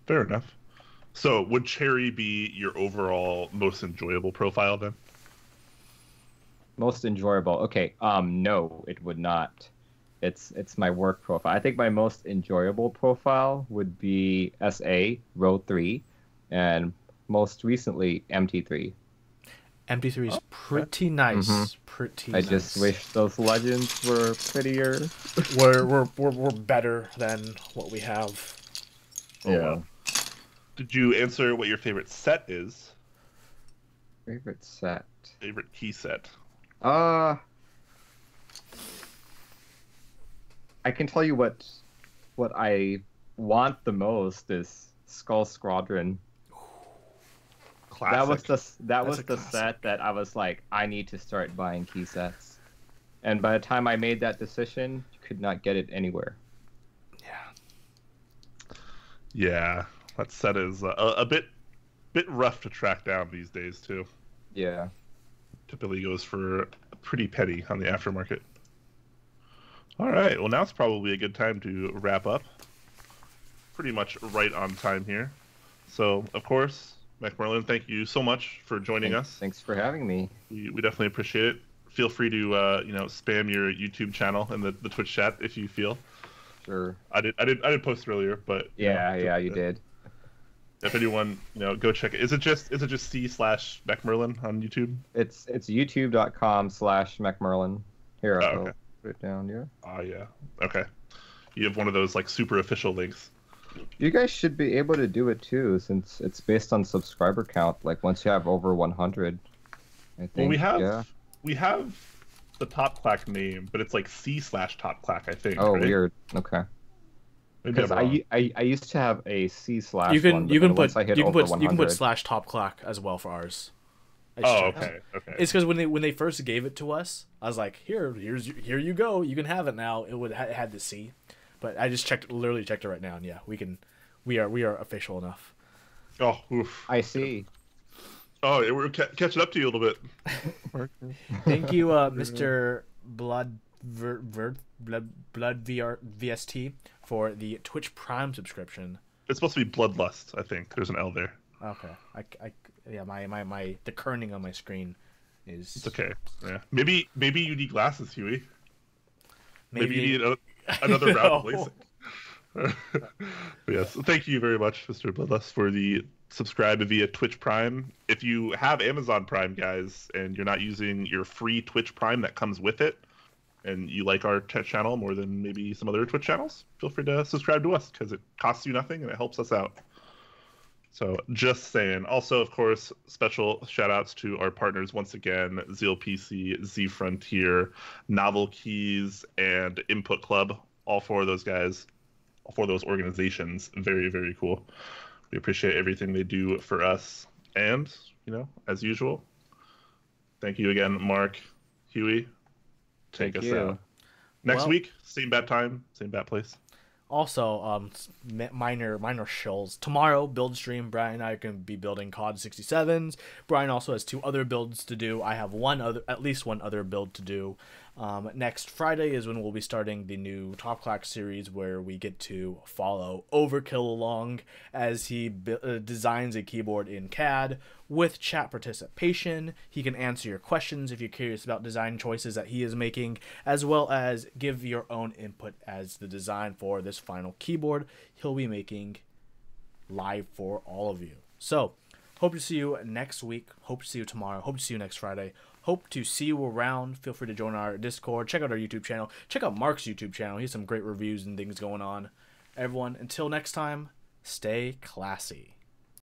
Fair enough. So would cherry be your overall most enjoyable profile then? Most enjoyable. Okay. No, it would not. It's my work profile. I think my most enjoyable profile would be SA row 3, and most recently MT3. MT3 is pretty nice. Mm-hmm. Pretty. I nice. just wish those legends were prettier. We're better than what we have. Oh, Yeah. wow. Did you answer what your favorite set is? Favorite set. Favorite key set? I can tell you what I want the most is Skull Squadron. Classic. That was the set that I was like, I need to start buying key sets. And by the time I made that decision, you could not get it anywhere. Yeah, that set is a bit rough to track down these days too. Yeah. Typically goes for pretty penny on the aftermarket. All right, well now it's probably a good time to wrap up. Pretty much right on time here. So of course, MechMerlin, thank you so much for joining us. Thanks for having me. We definitely appreciate it. Feel free to spam your YouTube channel and the Twitch chat if you feel. Sure. I did post earlier, but Yeah, you did. If anyone, go check it. Is it just C/MechMerlin on YouTube? It's youtube.com/MechMerlin. Here, I'll okay. put it down, yeah. Oh, yeah. Okay. You have one of those, like, super official links. You guys should be able to do it, too, since it's based on subscriber count. Like, once you have over 100, I think, well, we have the Top Clack name, but it's, like, C/Top Clack, I think, Oh, right? weird. Okay. Because I used to have a C/. You can put /Top Clack as well for ours. Okay. It's because when they first gave it to us, I was like, here you go, you can have it now. It had the C, but I just literally checked it right now, and yeah, we are official enough. Oh, oof. I see. Oh, we're catching up to you a little bit. Thank you, Mr. Blood VST for the Twitch Prime subscription. It's supposed to be Bloodlust, I think. There's an L there. Okay. My the kerning on my screen is. It's okay. Yeah. Maybe you need glasses, Huey. Maybe you need another round of LASIK. Yes. Thank you very much, Mr. Bloodlust, for the subscribe via Twitch Prime. If you have Amazon Prime, guys, and you're not using your free Twitch Prime that comes with it, and you like our channel more than maybe some other Twitch channels, feel free to subscribe to us because it costs you nothing and it helps us out. So just saying. Also, of course, special shout outs to our partners once again, Zeal PC, Z Frontier, Novelkeys, and Input Club. All four of those guys, all four of those organizations, very, very cool. We appreciate everything they do for us. And, as usual, thank you again, Mark, Huey. Take us out. Next week, same bat time, same bat place. Also, minor shills. Tomorrow, build stream. Brian and I are going to be building COD 67s. Brian also has 2 other builds to do. I have at least one other build to do. Next Friday is when we'll be starting the new Top Clack series, where we get to follow Overkill along as he designs a keyboard in CAD with chat participation. He can answer your questions if you're curious about design choices that he is making, as well as give your own input as the design for this final keyboard he'll be making live for all of you. So, hope to see you next week. Hope to see you tomorrow. Hope to see you next Friday. Hope to see you around. Feel free to join our Discord. Check out our YouTube channel. Check out Mark's YouTube channel. He has some great reviews and things going on. Everyone, until next time, stay classy.